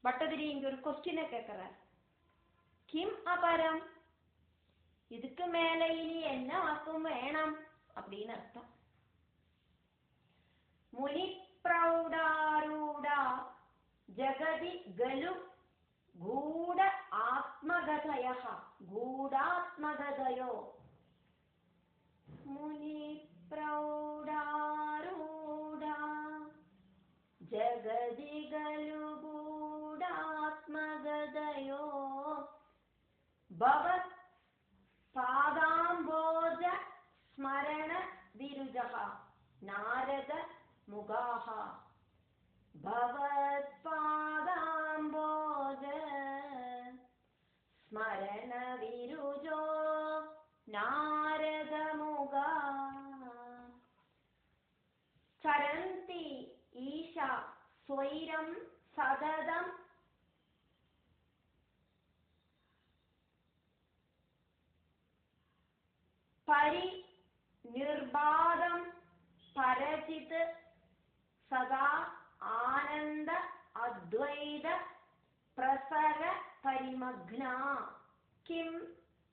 Speaker 1: பட்டதிரி இங்க ஒரு கொஸ்டினை கேட்கிறார். கிம் அபரம், இதுக்கு மேல இனி என்ன வாக்கும் வேணும் அப்படின்னு அர்த்தம். முனி பிரௌடாரூடா ஜகதி கலு கூட ஆத்மகதய கூடாத்மகதயோ முனி பிரௌடாரூடா ஜகதி கலு கூடாத்மகதயோ பவத் பாதாம்போஜ ஸ்மரண விருஜஹ நாரத முகாஹ பவத் பாதாம்போஜ ஸ்மரண விருஜோ நாரத முகா சரந்தி ஈஷா ஸ்வைரம் சததம் பரி நிர்பாதம் பரசித் சதா ஆனந்த அத்வைத பிரசர பரிமக்னா கிம்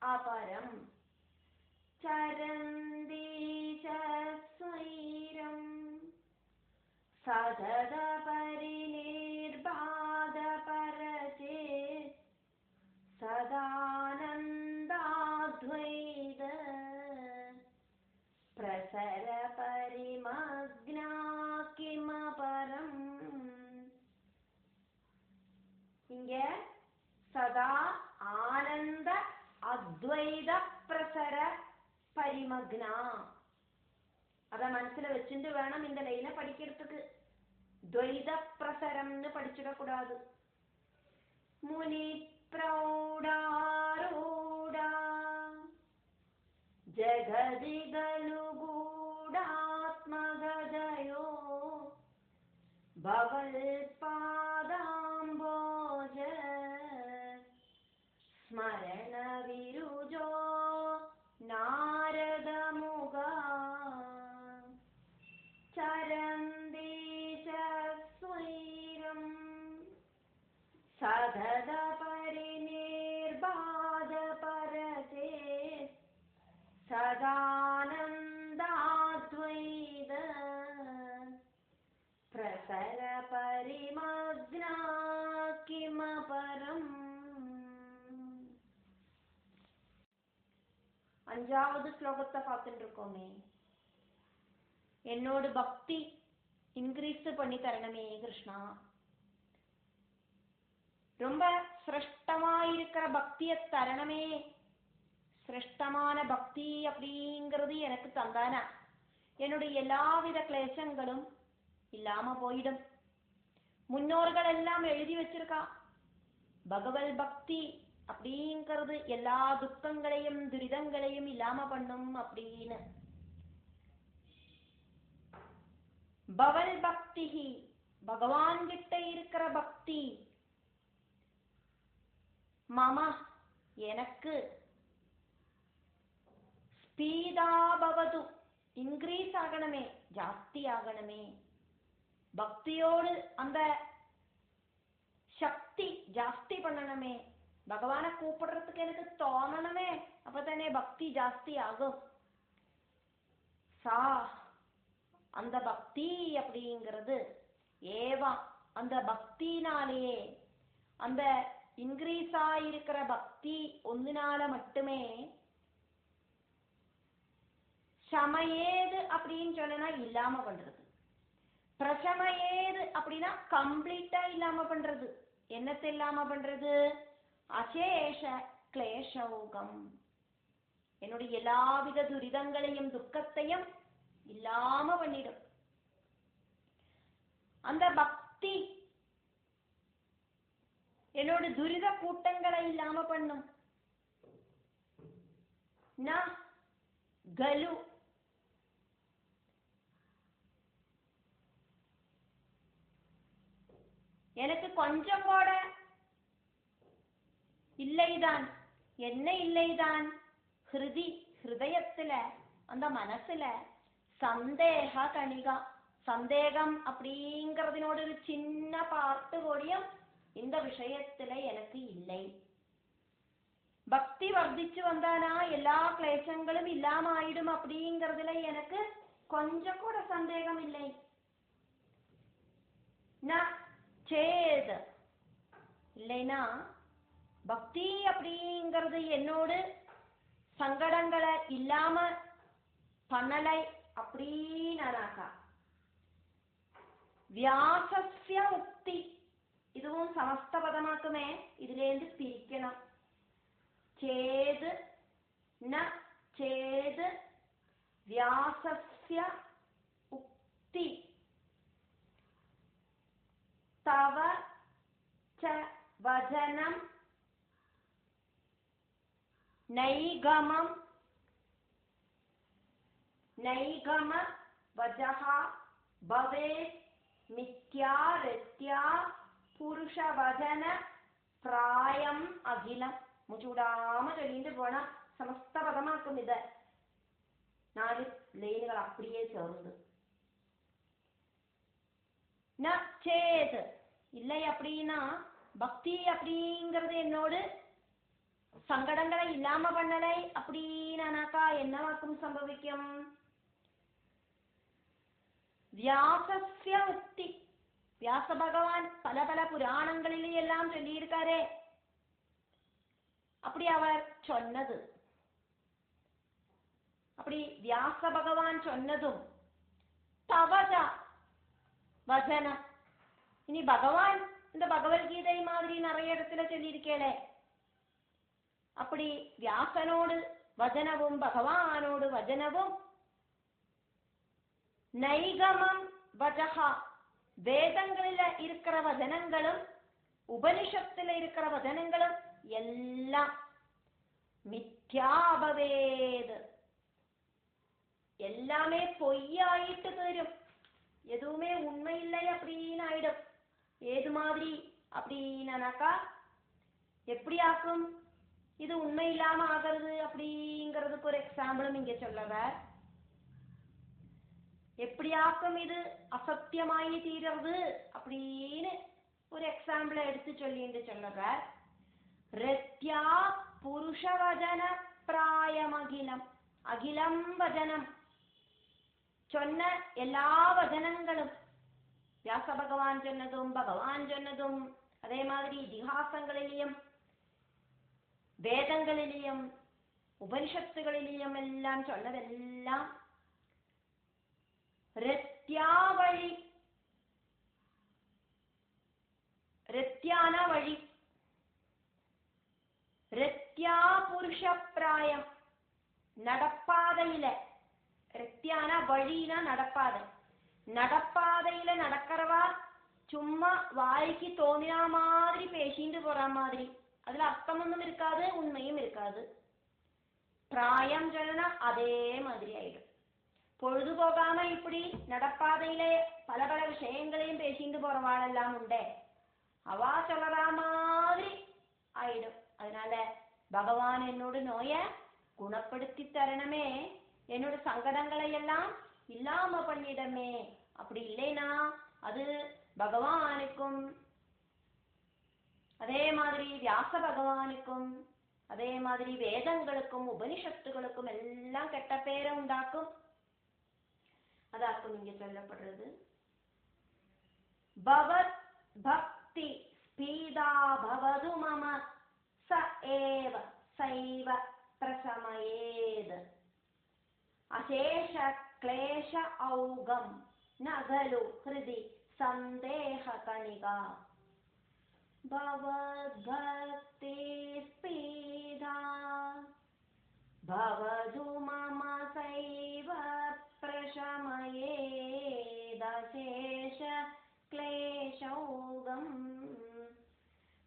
Speaker 1: அபரம் சரந்தீஷ ஸ்வைரம் சதத பரிநிர்பாத பரசே சதானந்தாத்வைத பிரசர பரிமக்னா கிமபரம். இங்க சதா ஆனந்த அத்வைத பிரசர பரிமக்னா அத மனசுல வச்சுட்டு வேணும் இந்த லைனை படிக்கிறதுக்கு. துவைத பிரசரம்னு படிச்சிடக்கூடாது. முனி பிரௌடாரூடா ஜகதி கலு கூடாத்மகதயோ பவல் பாதாம்போஜ ஸ்மரண விருஜோ நாரத முகா சரந்தீஷ ஸ்வைரம் சதத பரிநிர்பாத பரசே சதானந்தாத்வைத பிரசர பரிமக்னா கிமபரம். அஞ்சாவது ஸ்லோகத்தை பார்த்துட்டு இருக்கோமே. என்னோட பக்தி இன்க்ரீஸ் பண்ணி தரணுமே கிருஷ்ணா, ரொம்ப சிரேஷ்டமாயிருக்கிற பக்திய தரணமே, சிரேஷ்டமான பக்தி அப்படிங்கிறது எனக்கு தந்தானா என்னுடைய எல்லாவித கிளேசங்களும் இல்லாம போயிடும். முன்னோர்கள் எல்லாம் எழுதி வச்சிருக்கா பகவத் பக்தி அப்படிங்கிறது எல்லா துக்கங்களையும் துரிதங்களையும் இல்லாம பண்ணும் அப்படின்னு. பவல் பக்தி பகவான் கிட்ட இருக்கிற பக்தி மம எனக்கு ஸ்பீதாபவது இன்க்ரீஸ் ஆகணுமே, ஜாஸ்தி ஆகணுமே. பக்தியோடு அந்த சக்தி ஜாஸ்தி பண்ணணுமே. பகவானை கூப்பிடுறதுக்கு எனக்கு தோணணுமே, அப்பதானே பக்தி ஜாஸ்தி ஆகும். சா அந்த பக்தி அப்படிங்கிறது ஏவா அந்த பக்தினாலேயே, அந்த இன்க்ரீஸ் ஆயிருக்கிற பக்தி ஒன்னுனால மட்டுமே சமயேது அப்படின்னு சொன்னா இல்லாம பண்றது, பிரசமயேது அப்படின்னா கம்ப்ளீட்டா இல்லாம பண்றது. என்னத்தை இல்லாம பண்றது? அசேஷ கிளேஷௌகம், என்னுடைய எல்லாவித துரிதங்களையும் துக்கத்தையும் இல்லாம பண்ணிடும். அந்த பக்தி என்னோட துரித கூட்டங்களை இல்லாம பண்ணும். கலு எனக்கு கொஞ்சம் கூட இல்லைதான். என்ன இல்லைதான்? ஹிருதயத்துல, அந்த மனசுல சந்தேக கணிகா, சந்தேகம் அப்படிங்கிறதுனோட ஒரு சின்ன பார்ட்டு கூடியும் இந்த விஷயத்துல எனக்கு இல்லை. பக்தி வர்த்திச்சு வந்தானா எல்லா கிளேசங்களும் இல்லாம ஆயிடும் அப்படிங்கிறதுல எனக்கு கொஞ்சம் கூட சந்தேகம் இல்லை. சேது இல்லைனா பக்தி அப்படிங்கிறது என்னோடு சங்கடங்களை இல்லாம பண்ணலை அப்படின்னாக்கா வியாசஸ்ய உக்தி, இதுவும் சமஸ்த பதமாக்குமே, இதுலேருந்து பிரிக்கணும். சேது ந சேது வியாசஸ்ய உக்தி தவ ச வஜனம் நைகமம் நைகம வஜஹா பவேத் மித்யா ரத்யா புருஷ வஜன பிராயம் அகிலம். முச்சுடாம சொல்லிட்டு போனா சமஸ்த பதமாக்கும். இத 4 லைன்கள் அப்படியே சேர்ந்து. சேது இல்லை அப்படின்னா பக்தி அப்படிங்கிறது என்னோடு சங்கடங்களை இல்லாம பண்ணலை அப்படின்னாக்கா என்னவாக்கும் சம்பவிக்கும்? வியாசஸ்ய உக்தி, வியாச பகவான் பல பல புராணங்களிலே எல்லாம் சொல்லியிருக்காரே, அப்படி அவர் சொன்னது, அப்படி வியாச பகவான் சொன்னதும் தவஜ வஜனம். இனி பகவான் இந்த பகவத்கீதை மாதிரி நிறைய இடத்துல சொல்லியிருக்கேளே, அப்படி வியாசனோடு வஜனவும் பகவானோடு வஜனவும் நைகமம் வஜஹா, வேதங்களில இருக்கிற வதனங்களும் உபனிஷத்துல இருக்கிற வதனங்களும் எல்லாம் மித்யாபவேது, எல்லாமே பொய்யாயிட்டு தரும், எதுவுமே உண்மை இல்லை அப்படின்னு ஆயிடும். ஏது மாதிரி அப்படின்னாக்கா எப்படி ஆக்கும் இது உண்மை இல்லாம ஆகிறது அப்படிங்கிறதுக்கு ஒரு எக்ஸாம்பிளும் இங்க சொல்லவர். எப்படி ஆக்கும் இது அசத்தியமாயி தீரது அப்படின்னு ஒரு எக்ஸாம்பிளை எடுத்து சொல்லிட்டு சொல்லவர். ரத்யா புருஷ வஜன பிராயம் அகிலம், அகிலம் வஜனம் சொன்ன எல்லா வஜனங்களும், வியாச பகவான் சொன்னதும் பகவான் சொன்னதும், அதே மாதிரி இதிகாசங்களிலேயும் வேதங்களிலேயும் உபனிஷத்துகளிலேயும் எல்லாம் சொன்னதெல்லாம் ரத்யாவழி, ரத்யான வழி, ரத்யா புருஷ பிராயம் நடப்பாதையில, ரத்யான வழினா நடப்பாதை, நடப்பாதையில நடக்கிறவா சும்மா வாய்க்கு தோணினா மாதிரி பேசிட்டு போற மாதிரி, அதுல அர்த்தமொன்னும் இருக்காது உண்மையும் இருக்காது. பிராயம் சொன்னா அதே மாதிரி ஆயிடும். பொழுது போகாம இப்படி நடப்பாதையிலே பல பல விஷயங்களையும் பேசிட்டு போறவாளெல்லாம் உண்டே, அவா சொல்ற மாதிரி ஆயிடும். அதனால பகவான் என்னோட நோய குணப்படுத்தி தரணுமே, என்னோட சங்கடங்களை எல்லாம் இல்லாம பண்ணிடமே. அப்படி இல்லைனா அது பகவானுக்கும் அதே மாதிரி வியாச பகவானுக்கும் அதே மாதிரி வேதங்களுக்கும் உபனிஷத்துகளுக்கும் எல்லாம் கெட்ட பேரை உண்டாக்கும். அதாக்கும் இங்க சொல்லப்படுறது. பவத் பக்தி ஸ்பீதா பவது மம ச ஏவ சைவ பிரசமயேத் அசேஷ क्लेश औगम नगलु हृदि संदेह कणिगा भवद्भक्ति स्पीदा भवतु मम सैव प्रशमयेदशेष क्लेशौगम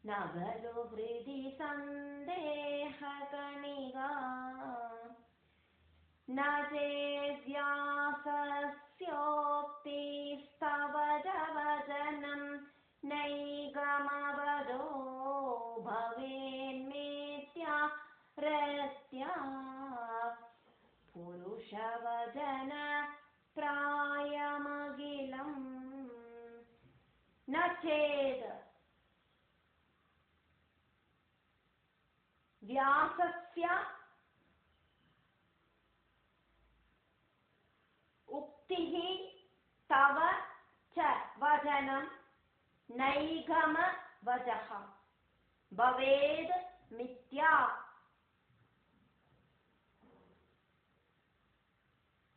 Speaker 1: नगलु हृदि संदेह कणिगा न चेद्व्यासस्योक्तिस्तव वचनं नैगमवदो भवेन्मेत्या रत्या पुरुषवचन प्रायमखिलं न चेद् व्यासस्य उक्तिः तव च वचनं नैगम वचः भवेद् मिथ्या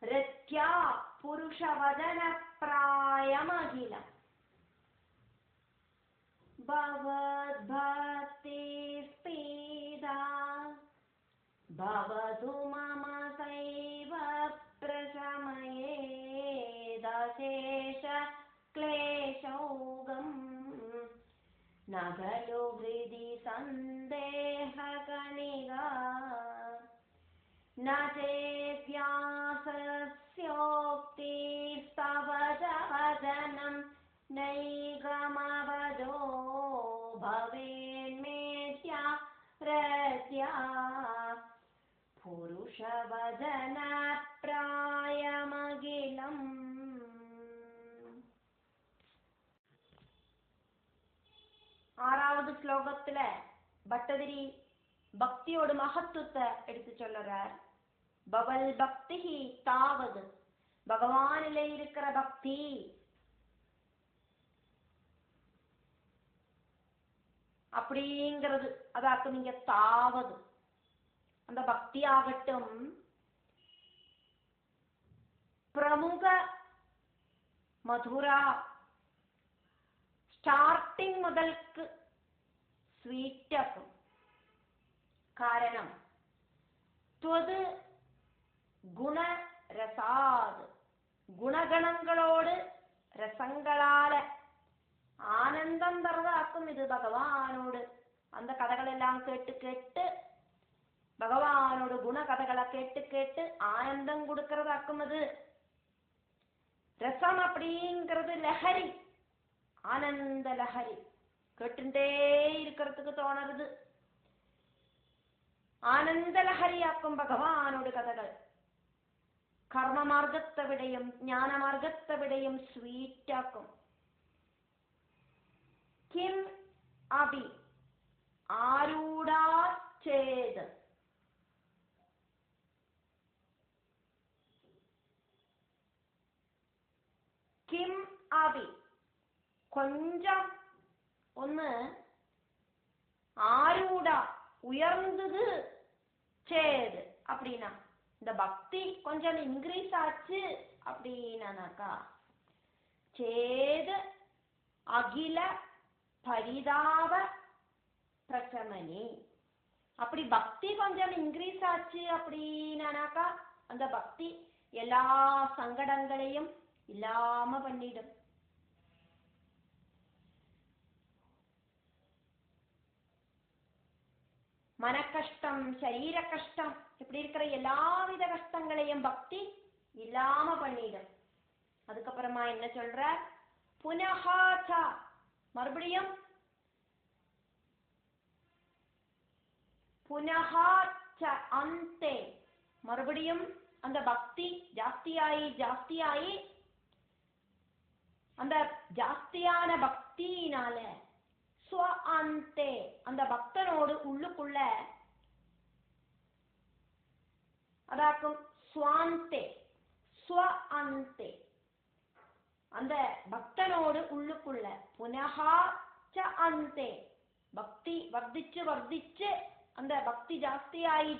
Speaker 1: रत्या पुरुषवचन प्रायमखिलम् भवद्भक्ति स्पीदा भवतु मम सैव प्रशमयेदशेष क्लेशौगम न खलु हृदि संदेह कणिगा न चेद्व्यासस्योक्तिस्तव वचनं नैगमवदो भवेन्मेत्या रत्या पुरुषवचन प्रायमखिलम्. ஆறாவது ஸ்லோகத்துல பட்டதிரி பக்தியோட மகத்துவத்தை எடுத்து சொல்லுறார். பவல் பக்தி தாவது, பகவானிலே இருக்கிற பக்தி அப்படிங்கிறது. அதாக்கு நீங்க தாவது அந்த பக்தி ஆகட்டும் பிரமுக மதுரா ஸ்டார்டிங் മുതൽക്ക് സ്വീറ്റ് ആക്കും. കാരണം ത്വത് ഗുണരസാത്, ഗുണഗണങ്ങളോട് രസങ്ങളാല് ആനന്ദം തറതാക്കും. ഇത് ഭഗവാനോട് அந்த கதைகளெல்லாம் கேட்டு கேட்டு பகவானோட குணகதைகளை கேட்டு கேட்டு ஆனந்தம் கொடுக்கறதாக்கும். அது ரசம் அப்படிங்கிறது லஹரி, ஆனந்த லஹரி, கேட்டுட்டே இருக்கிறதுக்கு தோணுறது. ஆனந்த லஹரியாக்கும் பகவானோட கதைகள். கர்ம மார்க்கத்தை விடையும் ஞான மார்க்கத்தை விடையும் ஸ்வீட்டாக்கும். கிம் அபி ஆரூடா சேத், கிம் அபி கொஞ்சம் ஒன்னு, ஆரூடா உயர்ந்தது, சேது அப்படின்னா இந்த பக்தி கொஞ்சம் இன்க்ரீஸ் ஆச்சு அப்படின்னாக்கா சேது அகில பரிதாப பிரசமனி. அப்படி பக்தி கொஞ்சம் இன்க்ரீஸ் ஆச்சு அப்படின்னாக்கா அந்த பக்தி எல்லா சங்கடங்களையும் இல்லாம பண்ணிடும். மன கஷ்டம், சரீர கஷ்டம், இப்படி இருக்கிற எல்லாவித கஷ்டங்களையும் பக்தி இல்லாம பண்ணிடும். அதுக்கப்புறமா என்ன சொல்ற, புனஹாச்ச மறுபடியும், புனஹாச்ச அந்தே மறுபடியும் அந்த பக்தி ஜாஸ்தியாயி ஜாஸ்தியாயி அந்த ஜாஸ்தியான பக்தியினால ஸ்வ அந்தே, அந்த பக்தனோடு உள்ளுக்குள்ள, அதாக்கும் ஸ்வாந்தே, ஸ்வ அந்தே, அந்த பக்தனோடு உள்ளுக்குள்ள, புனஹா ச அந்தே, பக்தி வர்த்திச்சு வர்த்திச்சு அந்த பக்தி ஜாஸ்தியாயி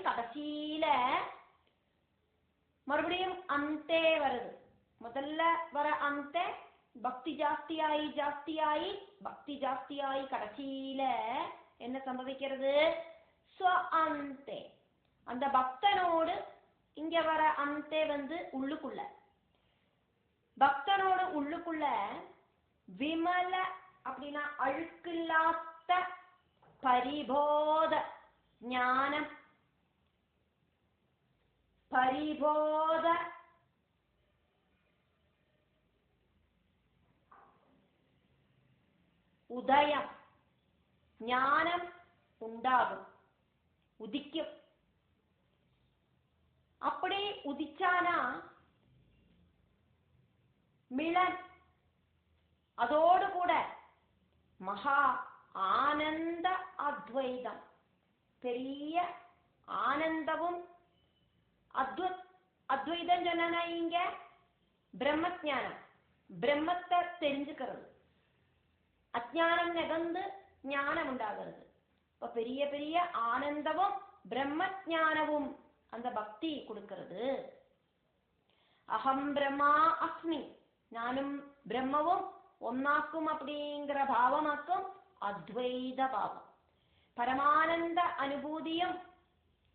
Speaker 1: கடைசியில மறுபடியும் அந்தே வருது. முதல்ல வர அந்தே பக்தி ஜாஸ்தியாயி பக்தி ஜாஸ்தியாயி கடைசியில என்ன சம்பவிக்கிறது? ஸ்வ அந்தே, அந்த பக்தனோடு, இங்க வர அந்தே உள்ளுக்குள்ள, பக்தனோடு உள்ளுக்குள்ள விமல அப்படின்னா அழுக்கில்லாத பரிபோத ஞானம், பரிபோத உதயம், ஞானம் உண்டாகும், உதிக்கும். அப்படி உதிச்சானா மிளன், அதோடு கூட மகா ஆனந்த அத்வைதம், பெரிய ஆனந்தமும். அத்வைதம் சொன்னா இங்க பிரம்மஞானம், பிரம்மத்தை தெரிஞ்சுக்கிறது, அஜானம் நகர்ந்து ஞானம் உண்டாகிறது. இப்ப பெரிய பெரிய ஆனந்தமும் பிரம்மஞானமும் அந்த பக்தி கொடுக்கிறது. அகம் பிரம்மா அஸ்மி, நானும் பிரம்மவும் ஒன்னாக்கும் அப்படிங்கிற பாவமாக்கும் அத்வைத பாவம், பரமானந்த அனுபூதியும்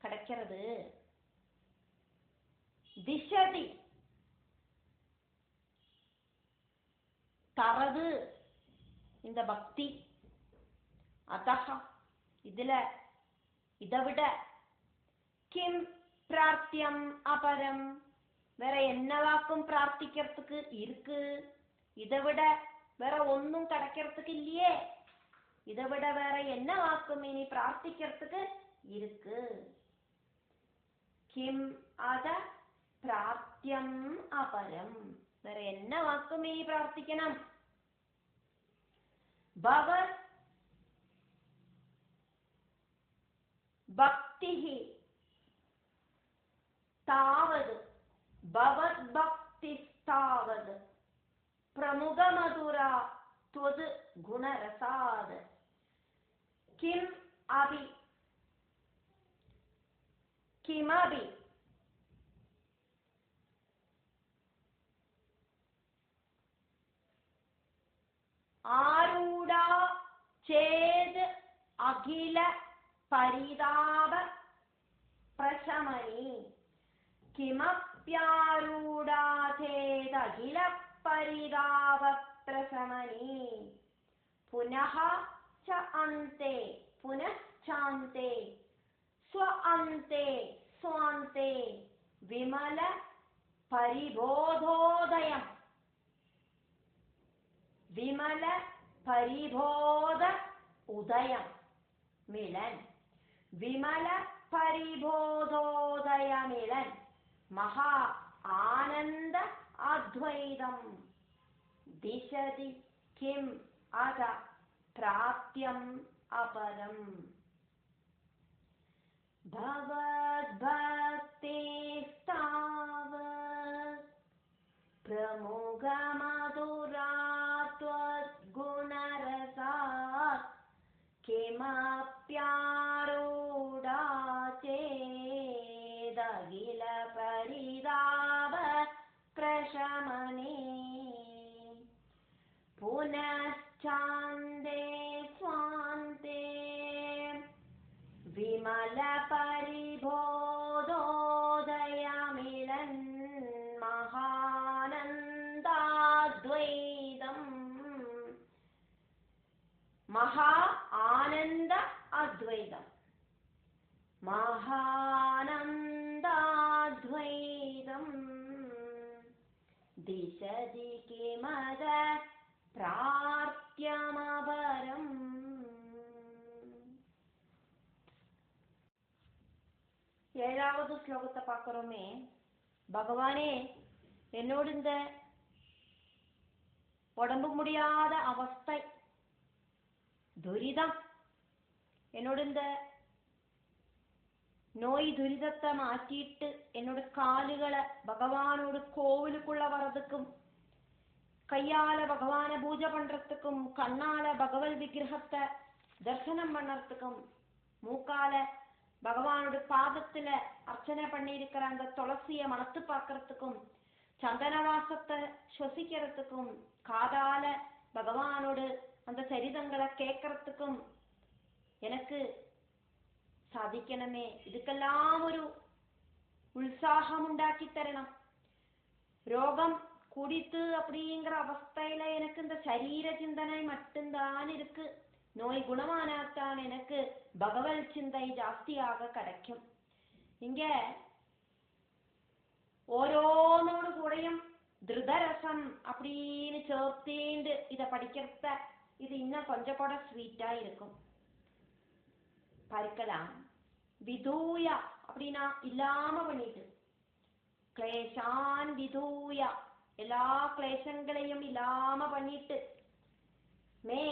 Speaker 1: கிடைக்கிறது. திசதி தரது இந்த பக்தி. அதஹ இதுல இதை விட கிம் பிரார்த்தியம் அபரம், வேற என்னவாக்கும் பிரார்த்திக்கிறதுக்கு இருக்கு? இதை விட வேற ஒன்னும் கிடைக்கிறதுக்கு இல்லையே, இதை விட வேற என்ன வாக்கும் இனி பிரார்த்திக்கிறதுக்கு இருக்கு? கிம் அத பிரார்த்தியம் அபரம், வேற என்ன வாக்கும் இனி பிரார்த்திக்கணும்? பவத் பக்திஹி தாவது, பவத் பக்தி தாவது பிரமுக மதுரா त्वद् गुणरसाद किम अभि किमभि आरूढ़ा चेद अखिल परिताप प्रशमनी किमप्यारूढ़ा चेद अखिल परिताप प्रशमनी पुनः च अन्ते पुनश्चान्ते स्व अन्ते स्वान्ते विमल परिबोधोदयम् विमल परिबोध उदयं मिलन विमल परिबोधोदय मिलन महा आनंद अद्वैतम दिशति किम अद प्राप्त्यम अपरम भवद्भक्तिस्तावत् प्रमुख मधुरा त्वद्गुणरसात् किमप्यारूढ़ा चेदखिल परिताप प्रशमने पुनश्चान्ते स्वान्ते विमल परिबोधोदय मिलन महानन्दाद्वैतम् महा आनंद अद्वैतम् महानन्दाद्वैतम् दिशति किमद प्रार्थ्यमपरम्. ஏழாவது ஸ்லோகத்தை பார்க்கிறோமே. பகவானே, என்னோடு இந்த உடம்பு முடியாத அவஸ்தை, துரிதம். என்னோட இந்த நோய் துரிதத்தை மாற்றிட்டு என்னோட காலுகளை பகவானோட கோவிலுக்குள்ள வர்றதுக்கும், கையால பகவான பூஜை பண்றதுக்கும், கண்ணால பகவத் விக்கிரகத்தை தரிசனம் பண்ணறதுக்கும், மூக்கால பகவானோட பாதத்துல அர்ச்சனை பண்ணியிருக்கிற அந்த துளசிய மனத்து பார்க்கறதுக்கும், சந்தனவாசத்தை சுவசிக்கிறதுக்கும், காதால பகவானோட அந்த சரிதங்களை கேட்கறதுக்கும் எனக்கு சாதிக்கணுமே. இதுக்கெல்லாம் ஒரு உற்சாகம் உண்டாக்கி தரணும். ரோகம் குடித்து அப்படிங்கிற அவஸ்தையில எனக்கு இந்த சரீர சிந்தனை மட்டும்தான் இருக்கு. நோய் குணமானாத்தான் எனக்கு பகவத் சிந்தை ஜாஸ்தியாக கிடைக்கும். இங்க ஓரோனோடு கூடயும் திருதரசம் அப்படின்னு சேர்த்தேண்டு இத படிக்கிறத இது இன்னும் கொஞ்சம் கூட ஸ்வீட்டா இருக்கும். பார்க்கலாம். விதூய அப்படின்னா இல்லாம பண்ணிட்டு, கிளேஷான் விதூய எல்லா கிளேசங்களையும் இல்லாம பண்ணிட்டு, மே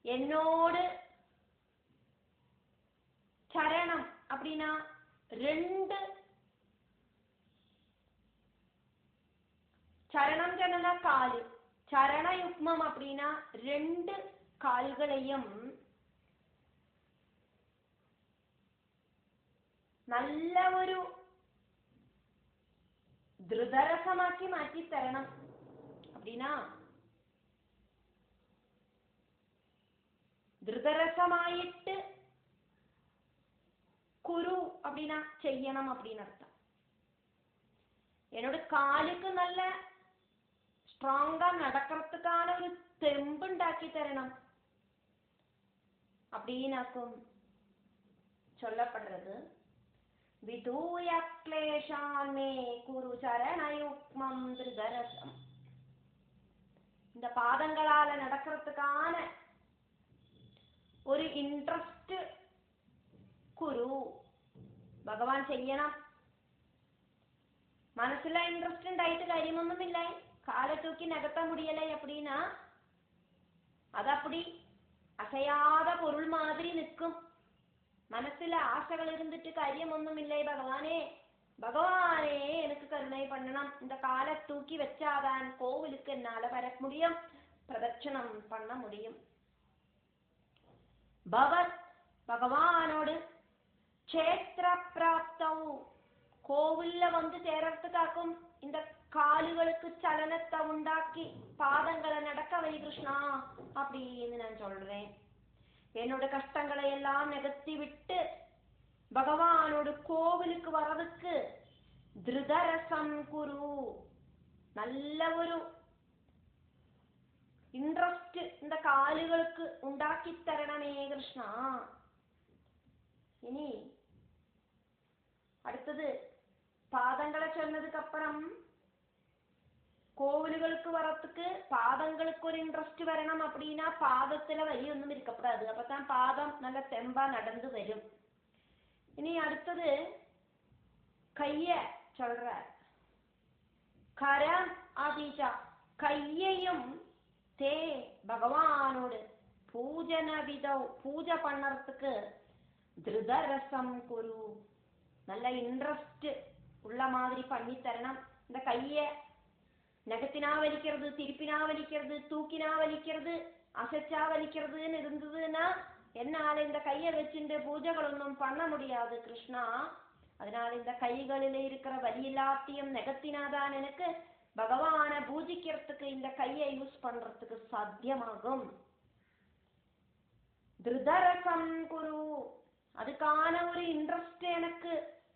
Speaker 1: என்னோடு சரணம் அப்படின்னா ரெண்டு சரணம் சொன்னா காலு, சரணயுக்மம் அப்படின்னா ரெண்டு கால்களையும் நல்ல ஒரு திருதரசமாக்கி மாற்றி தരണം. அப்படின்னா திருதரசமாயிட்டு குரு அப்படின்னா செய்யணும் அப்படின்னு அர்த்தம். என்னோட காலுக்கு நல்ல ஸ்ட்ராங்கா நடக்கிறதுக்கான ஒரு தெம்புண்டாக்கி தரணும் அப்படின்னாக்கும் சொல்லப்படுறது. விதூய க்லேஷான் மே குரு சரணயுக்மம் திருதரசம். இந்த பாதங்களால நடக்கிறதுக்கான ஒரு இன்ட்ரெஸ்ட் குரு பகவான் செய்யணும். மனசுல இன்ட்ரெஸ்ட் ഉണ്ടായിട്ട് കാര്യമൊന്നുമില്ല. காலை தூக்கி நகர்த்த முடியலை அப்படின்னா அது அப்படி அசையாத பொருள் மாதிரி நிற்கும். மனசுல ஆசைகள் இருந்துட்டு காரியம் ஒன்றும் இல்லை. பகவானே பகவானே எனக்கு கருணை பண்ணணும், இந்த காலை தூக்கி வச்சாதான் கோவிலுக்கு என்னால வர முடியும், பிரதட்சணம் பண்ண முடியும். பகவத் பகவானோடு க்ஷேத்திர பிராப்தம் கோவில்ல வந்து சேரத்துக்காக்கும் இந்த காலுகளுக்கு சலனத்தை உண்டாக்கி பாதங்களை நடக்க வை கிருஷ்ணா அப்படின்னு நான் சொல்றேன். என்னோட கஷ்டங்களை எல்லாம் நிகழ்த்தி விட்டு பகவானோட கோவிலுக்கு வர்றதுக்கு திருதரசம் குரு நல்ல ஒரு இன்ட்ரெஸ்ட் இந்த காலுகளுக்கு உண்டாக்கி தரணமே கிருஷ்ணா. இனி அடுத்தது பாதங்களை சொன்னதுக்கு அப்புறம் கோவில்களுக்கு வரத்துக்கு பாதங்களுக்கு ஒரு இன்ட்ரெஸ்ட் வரணும். அப்படின்னா பாதத்துல வலி ஒன்றும் இருக்கப்படாது. அப்பதான் பாதம் நல்ல தெம்பா நடந்து வரும். இனி அடுத்தது கைய சொல்ற. கரம் ஆதிச்சா கையையும் தே பகவானோடு பூஜன விதம் பூஜை பண்ணறதுக்கு திருதரசம் குரு நல்ல இன்ட்ரெஸ்ட் உள்ள மாதிரி பண்ணி தரணும். இந்த கைய நகத்தினா வலிக்கிறது, திருப்பினா வலிக்கிறது, தூக்கினா வலிக்கிறது, அசைச்சா வலிக்கிறதுன்னு இருந்ததுன்னா என்னால இந்த கையை வச்சுட்டு பூஜைகள் ஒன்றும் பண்ண முடியாது கிருஷ்ணா. அதனால இந்த கைகளில இருக்கிற வலி எல்லாத்தையும் நகத்தினாதான் எனக்கு பகவான பூஜிக்கிறதுக்கு இந்த கையை யூஸ் பண்றதுக்கு சாத்தியமாகும். திருதரசம் குரு அதுக்கான ஒரு இன்ட்ரெஸ்ட் எனக்கு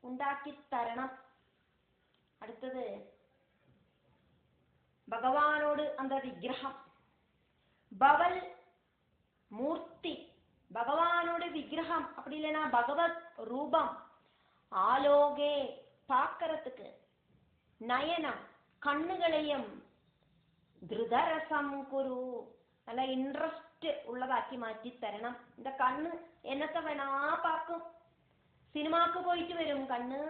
Speaker 1: உண்டாக்கி தரணும். அடுத்தது பகவானோடு அந்த விக்கிரகம் பவல் மூர்த்தி பகவானோட விக்கிரகம் அப்படி இல்லைன்னா பகவத் ரூபம் ஆலோகே பார்க்கறதுக்கு நயனம் கண்ணுகளையும் திருதரசம் குரு நல்ல இன்ட்ரெஸ்ட் உள்ளதாக்கி மாற்றி தரணும். இந்த கண்ணு என்னத்தை வேணா பார்க்கும். சினிமாக்கு போயிட்டு வரும் கண்ணு,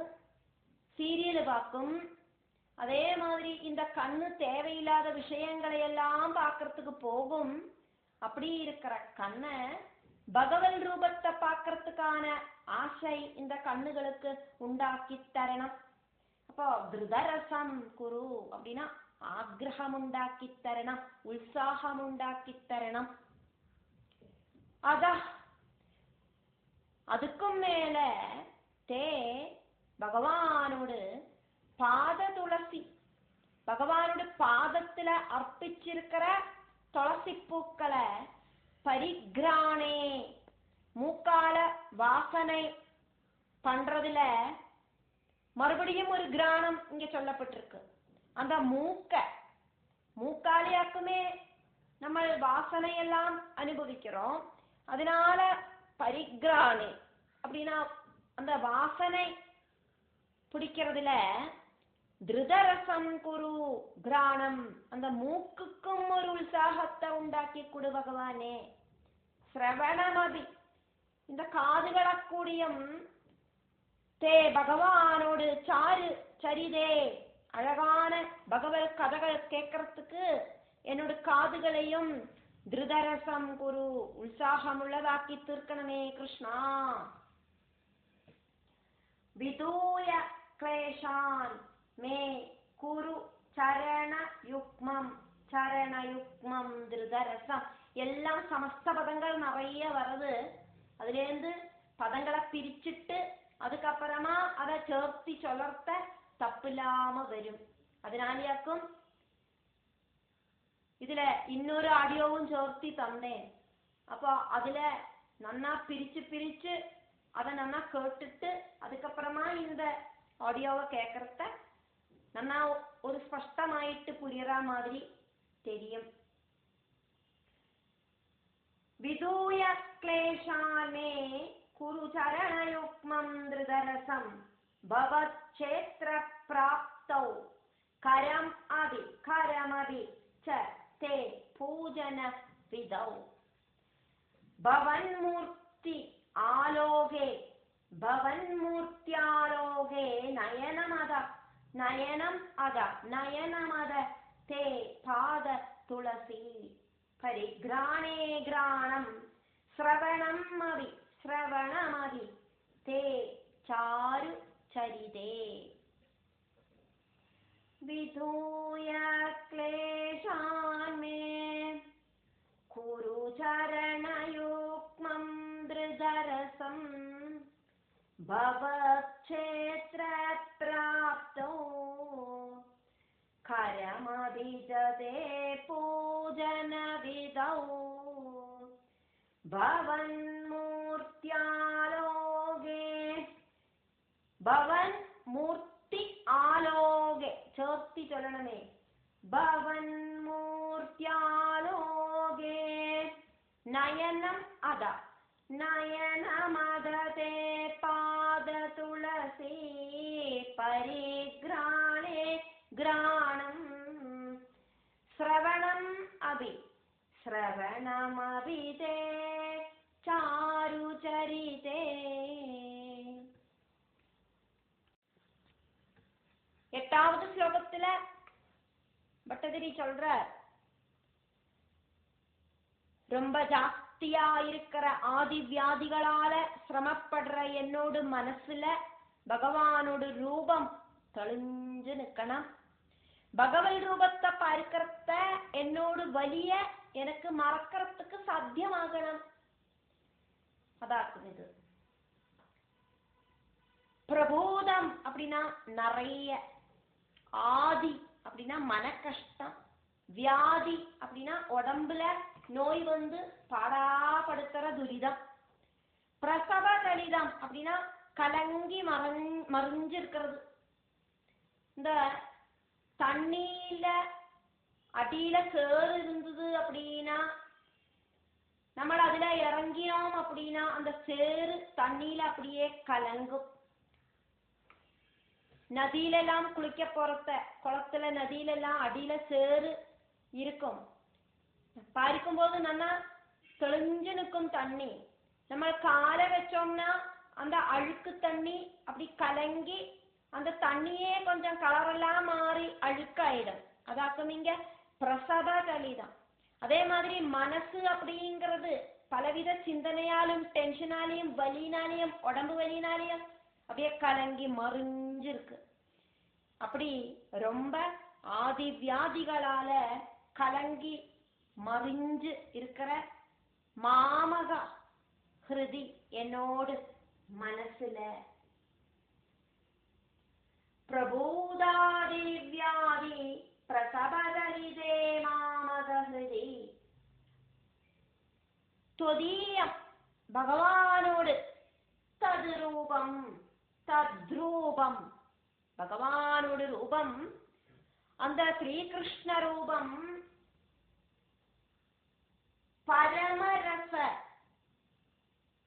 Speaker 1: சீரியல் பார்க்கும், அதே மாதிரி இந்த கண்ணு தேவையில்லாத விஷயங்களை எல்லாம் பார்க்கறதுக்கு போகும். அப்படி இருக்கிற கண்ணை பகவன் ரூபத்தை பார்க்கறதுக்கான ஆசை இந்த கண்ணுகளுக்கு உண்டாக்கி தரணும். அப்போ திருதரசம் குரு அப்படின்னா ஆக்ரகம் உண்டாக்கி தரணும், உற்சாகம் உண்டாக்கி தரணும். அதுக்கும் மேல தே பகவானோடு பாத துளசி, பகவானோட பாதத்துல அர்ப்பிச்சிருக்கிற துளசி பூக்களை பரிகிராணே மூக்கால வாசனை பண்றதுல மறுபடியும் ஒரு கிராணம் இங்க சொல்லப்பட்டிருக்கு. அந்த மூக்காலியாக்குமே நம்ம வாசனை எல்லாம் அனுபவிக்கிறோம். அதனால பரிகிராணே அப்படின்னா அந்த வாசனை பிடிக்கிறதுல திருதரசம் குரு கிராணம், அந்த மூக்குக்கும் ஒரு உற்சாகத்தை உண்டாக்கி கொடு பகவானே. சிரவணமதி, இந்த காதுகளை கூடியும் தே பகவானோடு சரிதே அழகான பகவத் கதைகள் கேட்கறதுக்கு என்னோட காதுகளையும் திருதரசம் குரு உற்சாகம் உள்ளதாக்கி தீர்க்கணுமே கிருஷ்ணா. விதூய கிளேஷான் மே குரு சரணயுக்மம் திருதரசம். எல்லாம் சமஸ்த பதங்கள் நிறைய வருது. அதுல இருந்து பதங்களை பிரிச்சுட்டு அதுக்கப்புறமா அதை சேர்த்தி சொல்லத்த தப்பில்லாம வரும். அதனாலயாக்கும் இதுல இன்னொரு ஆடியோவும் சேர்த்தி தந்தேன். அப்போ அதுல நன்னா பிரிச்சு அதை நன்னா கேட்டுட்டு அதுக்கப்புறமா இந்த ஆடியோவை கேட்கறத நன்னா ஒரு ஸ்பஷ்டமாயிட்டு புரியற மாதிரி தெரியும். விதூய கிளேஷானே குரு சரணயுக்மம் திருதரசம் பவத்சேத்ர பிராப்தௌ கரமபி ச தே பூஜன விதௌ பவன்மூர்த்தி ஆலோகே பவன்மூர்த்தியாலோகே நயனமத தே பாத துளசி பரிகிராணே கிராணம் ஸ்ரவணமதி தே சாரு சரிதே. விதூய கிளேஷான் மே குரு சரணயுக்மம் திருதரசம் பவத்சேத்ர பிராப்தோ கரமபிஜதே பூஜன விதௌ பவன்மூர்த்தியாலோகே பவன்மூர்த்தி ஆலோகே சேர்த்தி சொல்லணுமே. பவன்மூர்த்தியாலோகே நயனமததே பாத துளசி பரிகிராணே கிராணம் ஸ்ரவணமபி தே சாரு சரிதே. எட்டாவது ஸ்லோகத்துல பட்டதிரி சொல்ற, ரொம்ப ஜாஸ்தியா இருக்கிற ஆதி வியாதிகளால சிரமப்படுற என்னோட மனசுல பகவானோட ரூபம் தெளிஞ்சு நிக்கணும். பகவத் ரூபத்தை பார்க்கறத என்னோட வலிய எனக்கு மறக்கிறதுக்கு சாத்தியமாகணும். அதாக்கும் இது. பிரபோதம் அப்படின்னா நிறைய, ஆதி அப்படின்னா மன கஷ்டம், வியாதி அப்படின்னா உடம்புல நோய் வந்து பாடாப்படுத்துற துரிதம், பிரசவ கலிதம் அப்படின்னா கலங்கி மறைஞ்சிருக்கிறது. இந்த தண்ணியில அடியில சேறு இருந்தது அப்படின்னா நம்ம அதுல இறங்கினோம் அப்படின்னா அந்த சேறு தண்ணியில அப்படியே கலங்கும். நதியில எல்லாம் குளிக்க போறத குளத்துல நதியில எல்லாம் அடியில சேறு இருக்கும். பார்க்கும் போது நல்லா தெளிஞ்சு நிற்கும் தண்ணி. நம்ம காலை வச்சோம்னா அந்த அழுக்கு தண்ணி அப்படி கலங்கி அந்த தண்ணியே கொஞ்சம் கலரெல்லாம் மாறி அழுக்காயிடும். அதாக்கும் இங்க பிரசவ கலிதம். அதே மாதிரி மனசு அப்படிங்கிறது பலவித சிந்தனையாலும் டென்ஷனாலையும் வலினாலையும் உடம்பு வலினாலையும் அப்படியே கலங்கி மறிஞ்சிருக்கு. அப்படி ரொம்ப ஆதி வியாதிகளால கலங்கி மறிஞ்சு இருக்கிற மாமக ஹிருதி என்னோடு மனசுல பிரபூதாதி வியாதி பிரசபதரிதே மாமக ஹிருதி தொதீயம் பகவானோடு தத்ரூபம் தத்ரூபம் பகவானோடு ரூபம் அந்த ஸ்ரீகிருஷ்ண ரூபம் பரமரச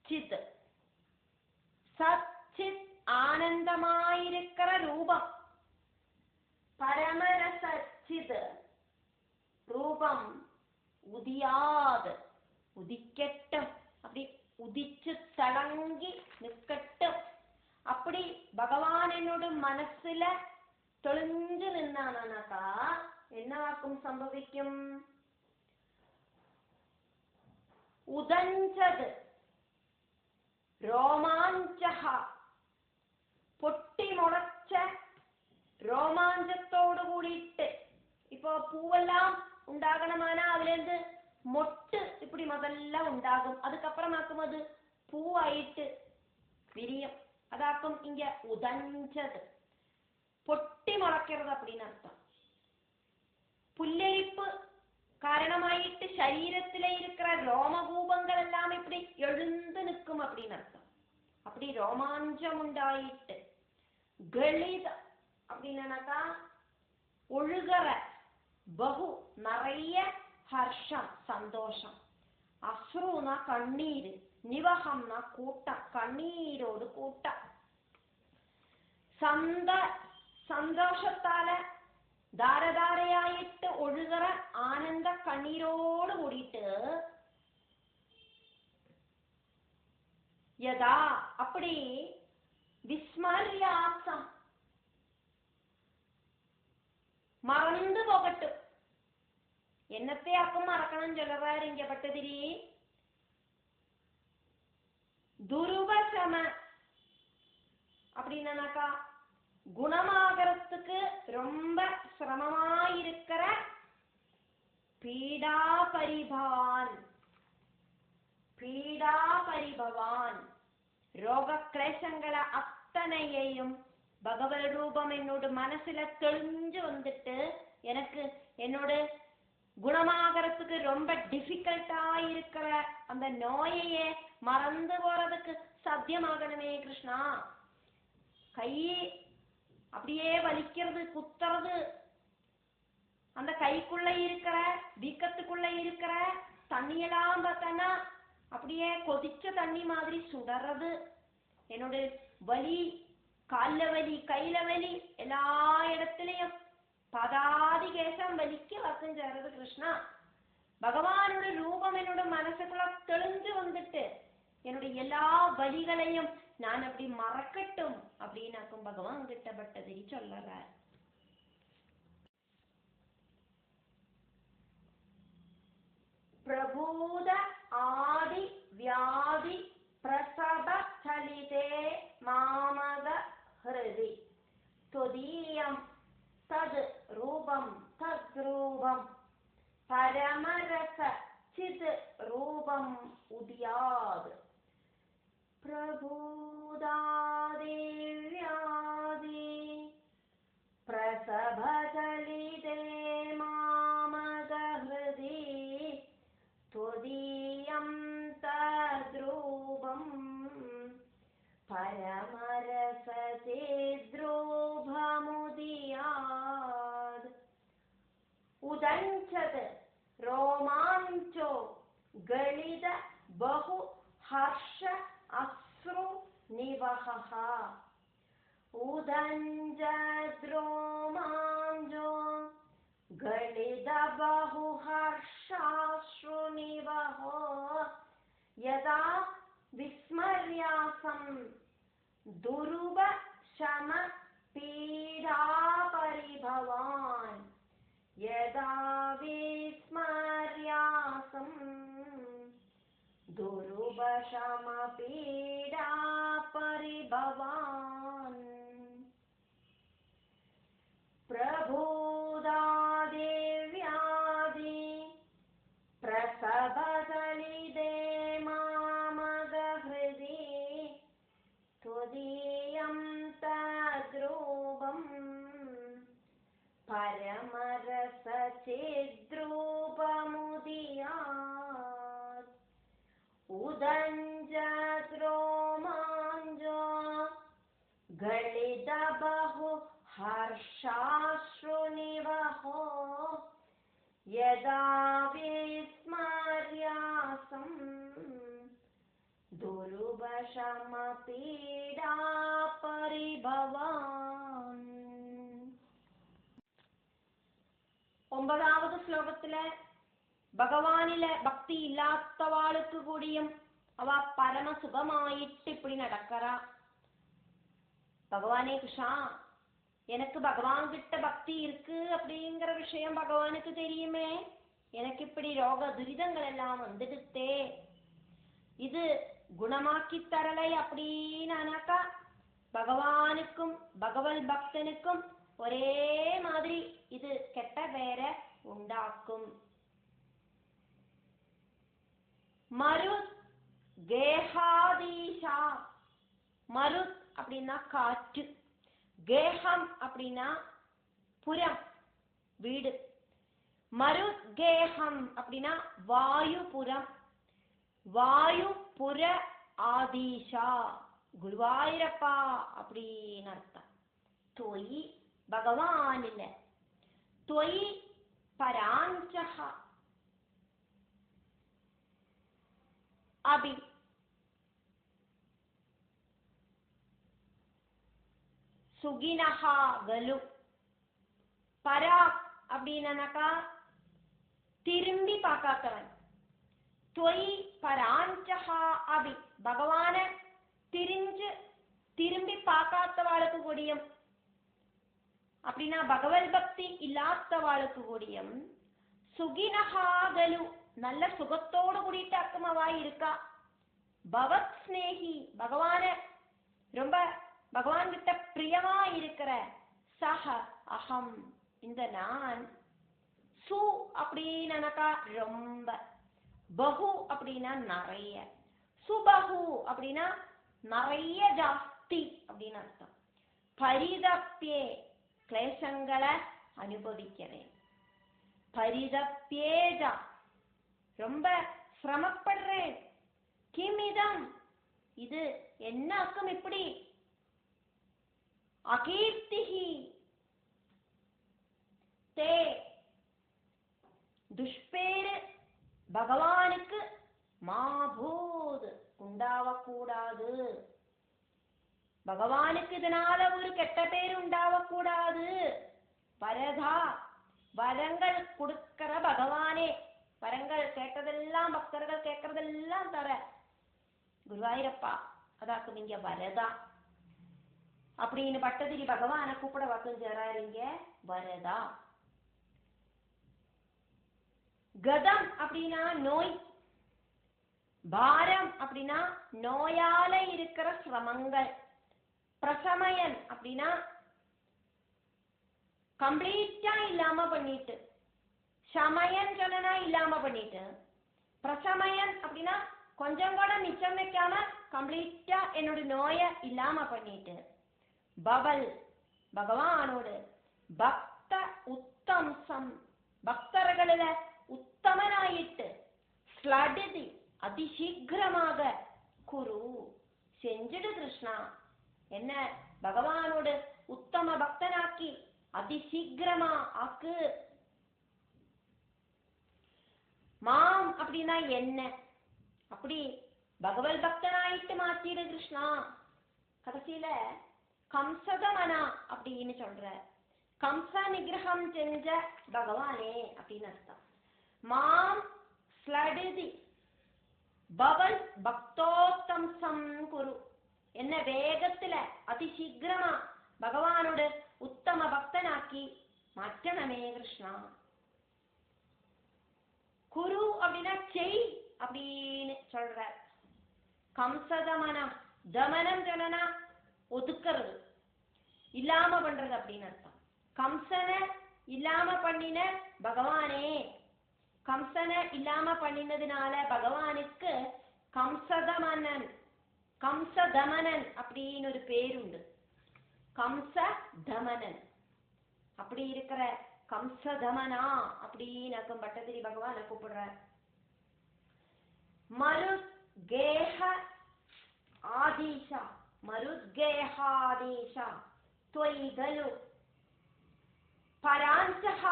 Speaker 1: சித் சச்சித் ஆனந்தமாயிருக்கிற ரூபம் பரமரச சித் ரூபம் உதியாது உதிக்கட்டும் அப்படி உதிச்சு தளங்கி நிற்கட்டும். அப்படி பகவான் என்னோட மனசுல தொலைஞ்சு நின்னானாக்கா என்னவாக்கும் சம்பவிக்கும்? உதஞ்சது ரோமாஞ்சகா பொட்டி முளைச்ச ரோமாஞ்சத்தோடு கூடிட்டு இப்போ பூவெல்லாம் உண்டாகணுமானா அதுல இருந்து மொட்டு இப்படி முதல்ல உண்டாகும். அதுக்கப்புறமாக்கும் அது பூவாயிட்டு விரியும். அதாக்கும் இங்க உதஞ்சது பொட்டி முளைக்கிறது அப்படின்னு அர்த்தம். புல்லரிப்பு காரணமாயிட்டு சரீரத்தில இருக்கிற ரோமகூபங்கள் எல்லாம் இப்படி எழுந்து நிற்கும் அப்படின்னு அர்த்தம். அப்படி ரோமாஞ்சம் உண்டாயிட்டு கலித அப்படின்னாக்கா ஒழுகிற பகு நிறைய ஹர்ஷம் சந்தோஷம். அஸ்ருனா கண்ணீர், நிவகம்னா கூட்டம் கண்ணீரோடு கூட்டம். சந்தோஷத்தால தாரதாரையாயிட்டு ஒழுகிற ஆனந்த கண்ணீரோடு கூடிட்டு யதா அப்படி விஸ்மரியாசம் மறந்து போகட்டும். என்னத்தை அக்கம் மறக்கணும் சொல்றாரு இங்க பட்டதிரி. துருவசம அப்படின்னாக்கா குணமாகறதுக்கு ரொம்ப சிரமமாயிருக்கிற பீடா பரிபான் பீடா பரிபவான் ரோக கிளேசங்களை அத்தனையையும் பகவத் ரூபம் என்னோட மனசுல தெளிஞ்சு வந்துட்டு எனக்கு என்னோட குணமாகறதுக்கு ரொம்ப டிஃபிகல்ட்டா இருக்கிற அந்த நோயையே மறந்து போறதுக்கு சாத்தியமாகணுமே கிருஷ்ணா. கை அப்படியே வலிக்கிறது குத்துறது, அந்த கைக்குள்ள இருக்கிற வீக்கத்துக்குள்ள இருக்கிற தண்ணியெல்லாம் பார்த்தானா அப்படியே கொதிச்ச தண்ணி மாதிரி சுடறது. என்னோட வலி கால்ல வலி கையில வலி எல்லா இடத்துலயும் பதாதி கேசம் வலிக்க வக்கம் சேருது கிருஷ்ணா. பகவானோட ரூபம் என்னோட மனசுக்குள்ள தெளிஞ்சு வந்துட்டு என்னுடைய எல்லா வலிகளையும் நான் அப்படி மறக்கட்டும் அப்படின்னாக்கும் பகவான் கிட்டப்பட்டதை சொல்லறார். பிரபூத ஆதி வியாதி பிரசவ சலிதே மாமக ஹிருதி தொதீயம் தத் ரூபம் தத்ரூபம் பரமரச சித் ரூபம் உதியாத் பிரபூதாதி வியாதி பிரசவதலிதே மாமக ஹிருதி त्वदीयं तद्रूपं परमरसचिद्रूपमुदीयात् उदञ्चत् रोमाञ्चो गलित बहु हर्ष अश्रु निवहः उदञ्चत् रोमाञ्चो गलित बहु हर्षाश्रुनिवहो यदा विस्मर्यासं दुरुव शम யதா விஸ்மர்யாசம் துருபசம பீடா பரிபவான் பிரபூதாதேவ்யாதி பிரசவதலிதே மாமகஹ்ருதி துதீயம் தத்ரூபம் பரமரசசித்ரூபமுதியாத் உதஞ்சத்ரோமாஞ்சோ கலிதபஹு ஹர்ஷாஸ்ருநிவஹோ யதா விஸ்மர்யாசம் துருபசம பீடா பரிபவான். 9வது ஸ்லோகத்துல பகவானில பக்தி இல்லாதவாளுக்கு கூடியும் அவ பரம சுகமாயிட்டு இப்படி நடக்கிறா. பகவானே கிருஷ்ணா, எனக்கு பகவான் கிட்ட பக்தி இருக்கு அப்படிங்கிற விஷயம் பகவானுக்கு தெரியுமே, எனக்கு இப்படி ரோக துரிதங்கள் எல்லாம் வந்துடுத்தே, இது குணமாக்கி தரலை அப்படின்னாக்கா பகவானுக்கும் பகவத் பக்தனுக்கும் ஒரே மாதிரி இது கெட்ட பேரை உண்டாக்கும். மருத் கேஹாதீஷா, மருத் அப்படின்னா காற்று, கேஹம் அப்படின்னா புறம் வீடு, மருத் கேஹம் அப்படின்னா வாயுபுரம், வாயுபுர ஆதீஷா குருவாயூரப்பா அப்படின்னு அர்த்தம். தொயி பகவான் இல்ல, தொயி பராஞ்சஹ அபி சுகினஹா கலு. பரா அப்படின்னாக்கா திரும்பி பார்க்காதவன். தொய் பராஞ்சஹா அபி பகவான திரும்பி பார்க்காதவாளுக்கு கூடியும் அப்படின்னா பகவத் பக்தி இல்லாதவாளுக்கு கூடியும் சுகினஹாகலு நல்ல சுகத்தோடு கூடிட்டாக்குமவா இருக்கா. பவத் ஸ்நேகி பகவான ரொம்ப பகவான் கிட்ட பிரியமா இருக்கிற சஹ அகம் இந்த நான், சு அப்படின்னாக்கா ரொம்ப, பகு அப்படின்னா நிறைய, சுபகு அப்படின்னா நிறைய ஜாஸ்தி அப்படின்னு அர்த்தம். பரிதப்பியே கிளேசங்களை அனுபவிக்கிறேன், பரிதப்பியேஜா ரொம்ப சிரமப்படுறேன், கிமிதம் இது என்னாக்கும் இப்படி, அகீர்த்திஹி தே துஷ்பேரு பகவானுக்கு மாபூத் உண்டாவக்கூடாது, பகவானுக்கு இதனால ஒரு கெட்ட பேர் உண்டாவக்கூடாது. வரதா வரங்கள் கொடுக்கிற பகவானே, வரங்கள் கேட்டதெல்லாம் பக்தர்கள் கேட்கறதெல்லாம் தர குருவாயூரப்பா அதாக்கு நீங்க வரதா அப்படின்னு பட்டதிரி பகவான கூப்பிட வக்குஞ்சாரீங்க வரதா. கதம் அப்படின்னா நோய், பாரம் அப்படின்னா நோயால இருக்கிற சிரமங்கள், பிரசமயன் அப்படின்னா கம்ப்ளீட்டா இல்லாம பண்ணிட்டு, சமயன் சொன்னா இல்லாம பண்ணிட்டு, பிரசமயன் அப்படின்னா கொஞ்சம் கூட மிச்சம் வைக்காம கம்ப்ளீட்டா என்னோட நோய இல்லாம பண்ணிட்டு, பவல் பகவானோடு பக்த உத்தம்சம் பக்தர்களில உத்தமனாயிட்டு, ஸ்லடிதி அதிசீக்கிரமாக குரு செஞ்சிடு கிருஷ்ணா என்ன பகவானோடு உத்தம பக்தனாக்கி அதிசீக்கிரமா ஆக்கு. மாம் அப்படின்னா என்ன அப்படி பகவத் பக்தனாயிட்டு மாத்திடு கிருஷ்ணா. கடைசியில கம்சதமனா அப்படின்னு சொல்ற, கம்ச நிகிரகம் செஞ்ச பகவானே அப்படின்னு அர்த்தம். மாம் ஸ்லடிதி பவல் பக்தோத்தம்சம் குரு என்ன வேகத்துல அதிசீக்கிரமா பகவானோட உத்தம பக்தனாக்கி மாற்றணமே கிருஷ்ணா. குரு அப்படின்னா செய் அப்படின்னு சொல்ற. கம்சதமனம், தமனம் சொன்னா ஒதுக்கிறது, இல்லாம பண்றது அப்படின்னு அர்த்தம். கம்சனை இல்லாம பண்ணின பகவானே, கம்சனை இல்லாம பண்ணினதுனால பகவானுக்கு கம்சதமனன், கம்சதமனன் அப்படின்னு ஒரு பேருண்டு. கம்சதமனன் அப்படி இருக்கிற கம்சதமனா அப்படின்னு பட்டதிரி பகவான கூப்பிடுற. மருத்கேஹ ஆதீஷா, மருத்கேஹாதீஷா त्वयि खलु पराञ्चः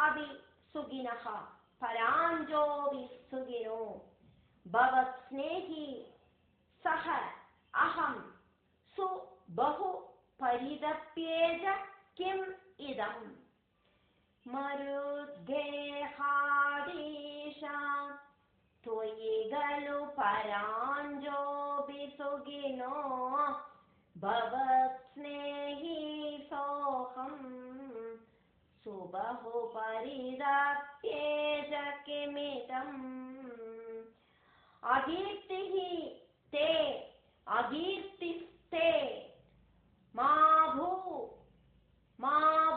Speaker 1: अपि सुखिनः पराञ्जोऽपि सुखिनो भवत्स्नेही सह अहं सुबहु परितप्येज किम् इदम् मरुद्गेहादीशा त्वयि खलु पराञ्जोऽपि सुखिनो भवत्स्नेही सोऽहं सुबहु परितप्येज किमिदम् अकीर्तिः ते अकीर्तिस्ते मा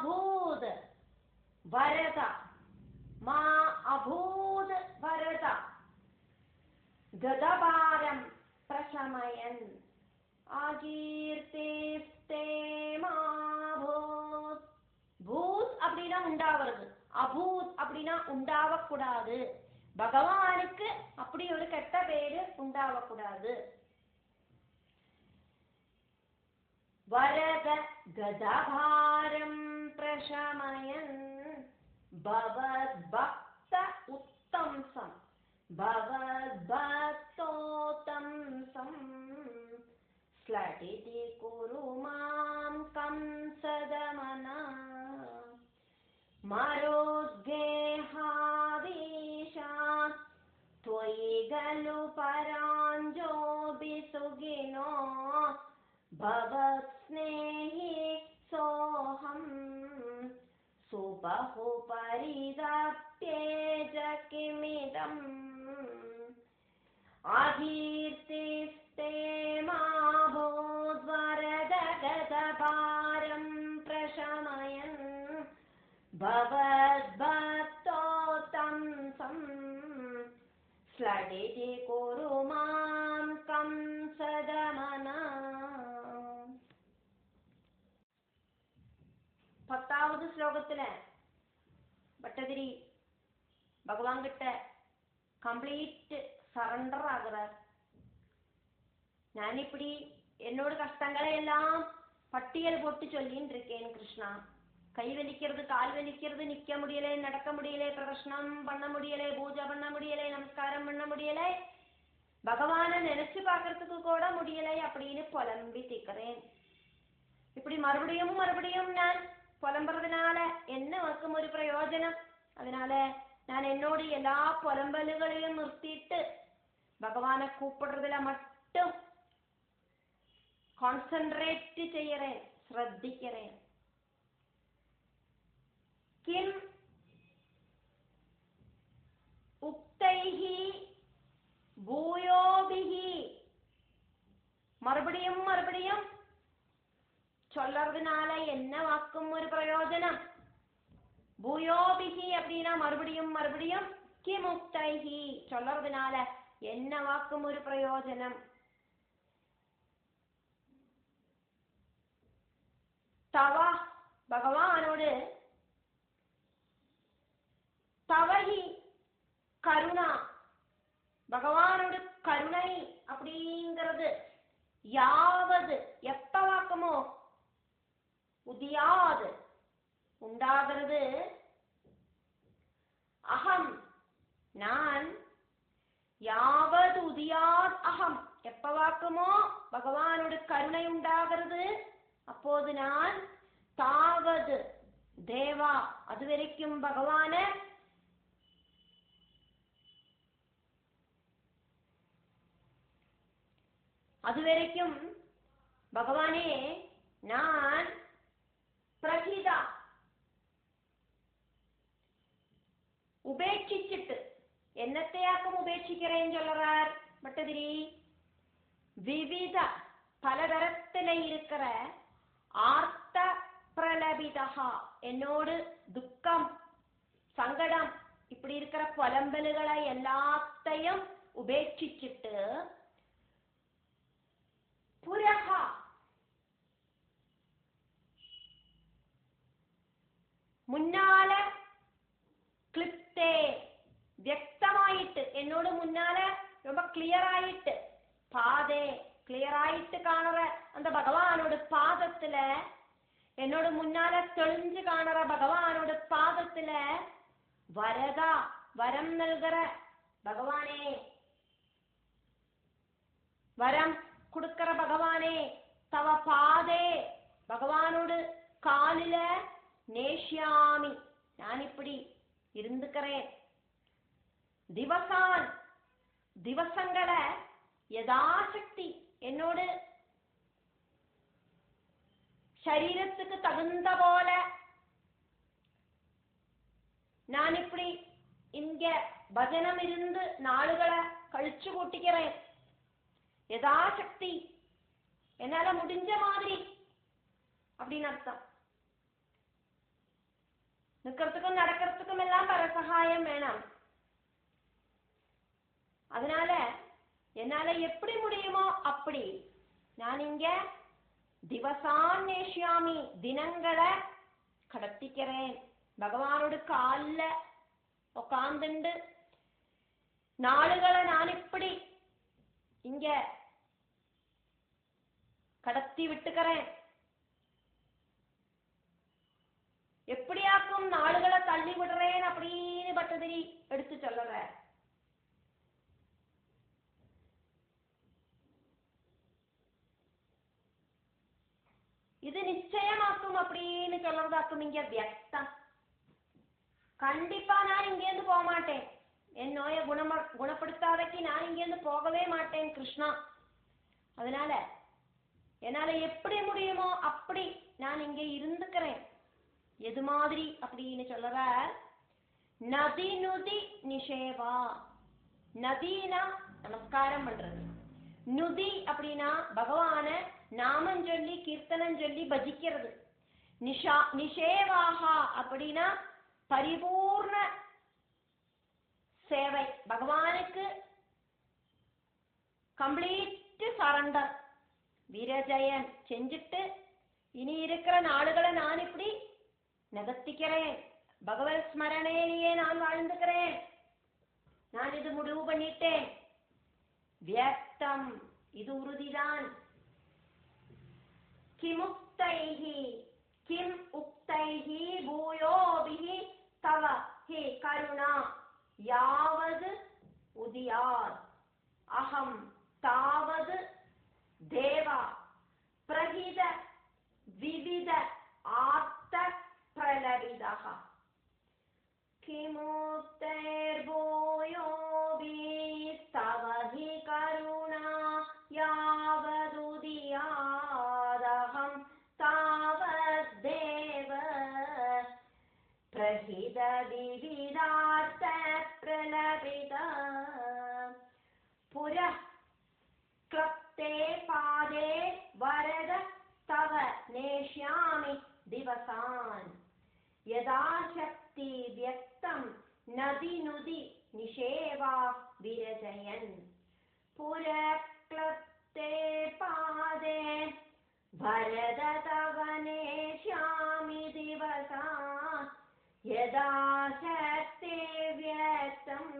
Speaker 1: भूद् वरद मा अभूद् वरद गदभारं प्रशमयन् அகீர்த்திஸ்தே மாபூத். பூத் அப்படின்னா உண்டாவது, அபூத் அப்படின்னா உண்டாவக்கூடாது. பகவானுக்கு அப்படி ஒரு கெட்ட பேரு உண்டாவக்கூடாது. வரத கதபாரம் பிரசமயன் பவத் பக்த உத்தம்சம் பவத் பக்தோத்தம்சம் ஸ்லடிதி குரு மாம் கம்சதமனா மருத்கேஹாதீஷா त्वयि खलु पराञ्जोऽपि सुखिनो भवत्स्नेही सोऽहं सुबहु परितप्येज किमिदम् अकीर्तिस्ते मा भूद्वरद गदभारं प्रशमयन् भवद्भक्तोत्तंसं ஸ்லடிதி குரு மாம் கம்சதமனா. 10வது ஸ்லோகத்துல பட்டதிரி பகவான் கிட்ட கம்ப்ளீட் சரண்டர் ஆகிறார். நான் இப்படி என்னோட கஷ்டங்களை எல்லாம் பட்டியல் போட்டு சொல்லின்னு இருக்கேன் கிருஷ்ணா. கை வலிக்கிறது, கால் வலிக்கிறது, நிக்க முடியல, நடக்க முடியல, பிரதர்ஷனம் பண்ண முடியல, பூஜை பண்ண முடியல, நமஸ்காரம் பண்ண முடியல, பகவானை நினைச்சு பார்க்கறதுக்கு கூட முடியலை அப்படின்னு புலம்பி தீக்கிறேன். இப்படி மறுபடியும் மறுபடியும் நான் புலம்புறதுனால என்ன வக்கும் ஒரு பிரயோஜனம்? அதனால நான் என்னோட எல்லா புலம்பல்களையும் நிறுத்திட்டு பகவானை கூப்பிடுறதுல மட்டும் கான்சென்ட்ரேட் செய்யறேன், ஸ்ரத்திக்கிறேன். கிம் உக்தைஹி பூயோபிஹி, மறுபடியும் மறுபடியும் சொல்லறதுனால என்ன வாக்கும் ஒரு பிரயோஜனம்? பூயோபிஹி அப்படின்னா மறுபடியும் மறுபடியும், கிம் உக்தைஹி சொல்லறதுனால என்ன வாக்கும் ஒரு பிரயோஜனம்? தவா பகவானோடு தவஹி கருணா, பகவானோட கருணை அப்படிங்கிறது யாவது எப்ப வாக்குமோ உதியாது உண்டாகிறது. அகம் நான், யாவது உதியாத் அகம் எப்ப வாக்குமோ பகவானோட கருணை உண்டாகிறது அப்போது நான், தாவது தேவா அது வரைக்கும் பகவான அதுவரைக்கும் பகவானே நான் பிரகிதா உபேட்சிச்சுட்டு எப்படியாக்கும் உபேட்சிக்கிறேன்னு சொல்றார் பட்டதிரி. விவித பலதரத்துல இருக்கிற ஆர்த்த பிரலபிதா, என்னோடு துக்கம் சங்கடம் இப்படி இருக்கிற புலம்பல்களை எல்லாத்தையும் உபேட்சிச்சுட்டு புரஹா முன்னால கிளிப்தே வியக்தமாயிட்டு, என்னோட முன்னால ரொம்ப கிளியர் ஆயிட்டு, பாதே கிளியர் ஆயிட்டு காணுற அந்த பகவானோட பாதத்துல, என்னோட முன்னால தெளிஞ்சு காணுற பகவானோட பாதத்துல வரதா வரம் நல்கிற பகவானே, வரம் கொடுக்கிற பகவானே, தவ பாதே பகவானோடு காலில நேஷ்யாமி நான் இப்படி இருந்துக்கிறேன். திவசான் திவசங்களை யதாசக்தி என்னோடு சரீரத்துக்கு தகுந்த போல நான் இப்படி இங்க பஜனம் இருந்து நாளுகளை கழிச்சு கூட்டிக்கிறேன். யதாசக்தி என்னால முடிஞ்ச மாதிரி அப்படின்னு அர்த்தம். நிக்கிறதுக்கும் நடக்கிறதுக்கும் எல்லாம் பரசகாயம் வேணும். அதனால என்னால எப்படி முடியுமோ அப்படி நான் இங்க திவசான் நேஷ்யாமி தினங்களை கடத்திக்கிறேன். பகவானோட கால்ல உட்கார்ந்துண்டு நாளுகளை நான் இப்படி இங்க கடத்தி விட்டுக்கிறேன். எப்படியாக்கும் நாளுகளை தள்ளி விடுறேன் அப்படின்னு பட்டதிரி எடுத்து சொல்லுற. இது நிச்சயமாக்கும் அப்படின்னு சொல்றதாக்கும் இங்க வியக்தம். கண்டிப்பா நான் இங்கேருந்து போக மாட்டேன், என் நோயை குணப்படுத்தாதக்கு நான் இங்கேருந்து போகவே மாட்டேன் கிருஷ்ணா. அதனால என்னால எப்படி முடியுமோ அப்படி நான் இங்க இருந்துக்கிறேன். எது மாதிரி அப்படின்னு சொல்ற, நதி நுதி நிஷேவா. நதினா நமஸ்காரம் பண்றது, நுதி அப்படின்னா பகவான நாமம் சொல்லி கீர்த்தனம் சொல்லி பஜிக்கிறது. நிஷேவாகா அப்படின்னா பரிபூர்ண சேவை, பகவானுக்கு கம்ப்ளீட் சரண்டர். விரஜயன் செஞ்சுட்டு இனி இருக்கிற நாடுகளை நான் இப்படி நகர்த்திக்கிறேன். பகவத் ஸ்மரணையிலேயே நான் வாழ்ந்துக்கிறேன். நான் இது முடிவு பண்ணிட்டேன். வியக்தம் இது உறுதிதான். கிமுக்தைஹி கிம் உக்தைஹி பூயோபிஹி தவ ஹே கருணா யாவது உதியாத் அகம் தாவது தேவா பிரகித விவித ஆர்த்த பிரலபிதஹ. கிமுக்தைர்பூயோபி தவ ஹி கருணா யாவதுதியாதஹம் தாவத் தேவ பிரகித விவிதார்த்த பிரலபித. புர க்ளப்தே பாதே வரத தவ நேஷ்யாமி திவசான் யதாசக்தி வியக்தம் நதி நுதி நிஷேவா விரஜயன். புர க்ளப்தே பாதே வரத தவ நேஷ்யாமி திவசான் யதாசக்தி வியக்தம்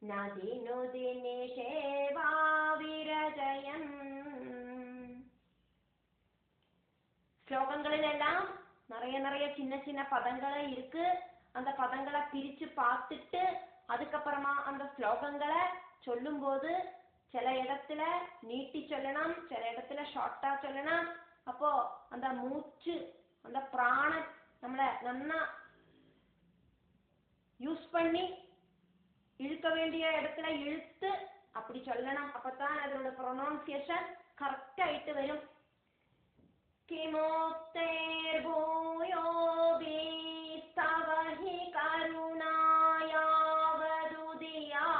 Speaker 1: நதி நுதி நிஷேவா விரஜயன். ஸ்லோகங்களிலெல்லாம் நிறைய சின்ன சின்ன பதங்களை இருக்கு. அந்த பதங்களை பிரிச்சு பார்த்துட்டு அதுக்கப்புறமா அந்த ஸ்லோகங்களை சொல்லும் போது சில இடத்துல நீட்டி சொல்லணும், சில இடத்துல ஷார்ட்டா சொல்லணும். அப்போ அந்த மூச்சு அந்த பிராண நம்மளை நல்லா யூஸ் பண்ணி இழுக்க வேண்டிய இடத்துல இழுத்து அப்படி சொல்லணும். அப்பதான் அதோட ப்ரொனவுன்சியேஷன் கரெக்ட் ஆயிட்டு வரும். கிமுக்தைர்பூயோபி தவ ஹி கருணா யாவதுதியாதஹம்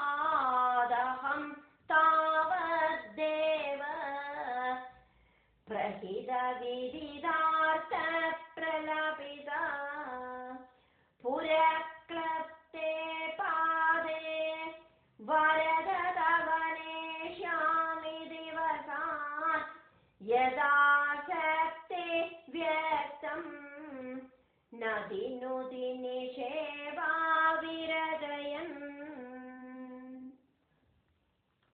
Speaker 1: यदा शक्ते व्यक्तं न दिनुदिनि सेवा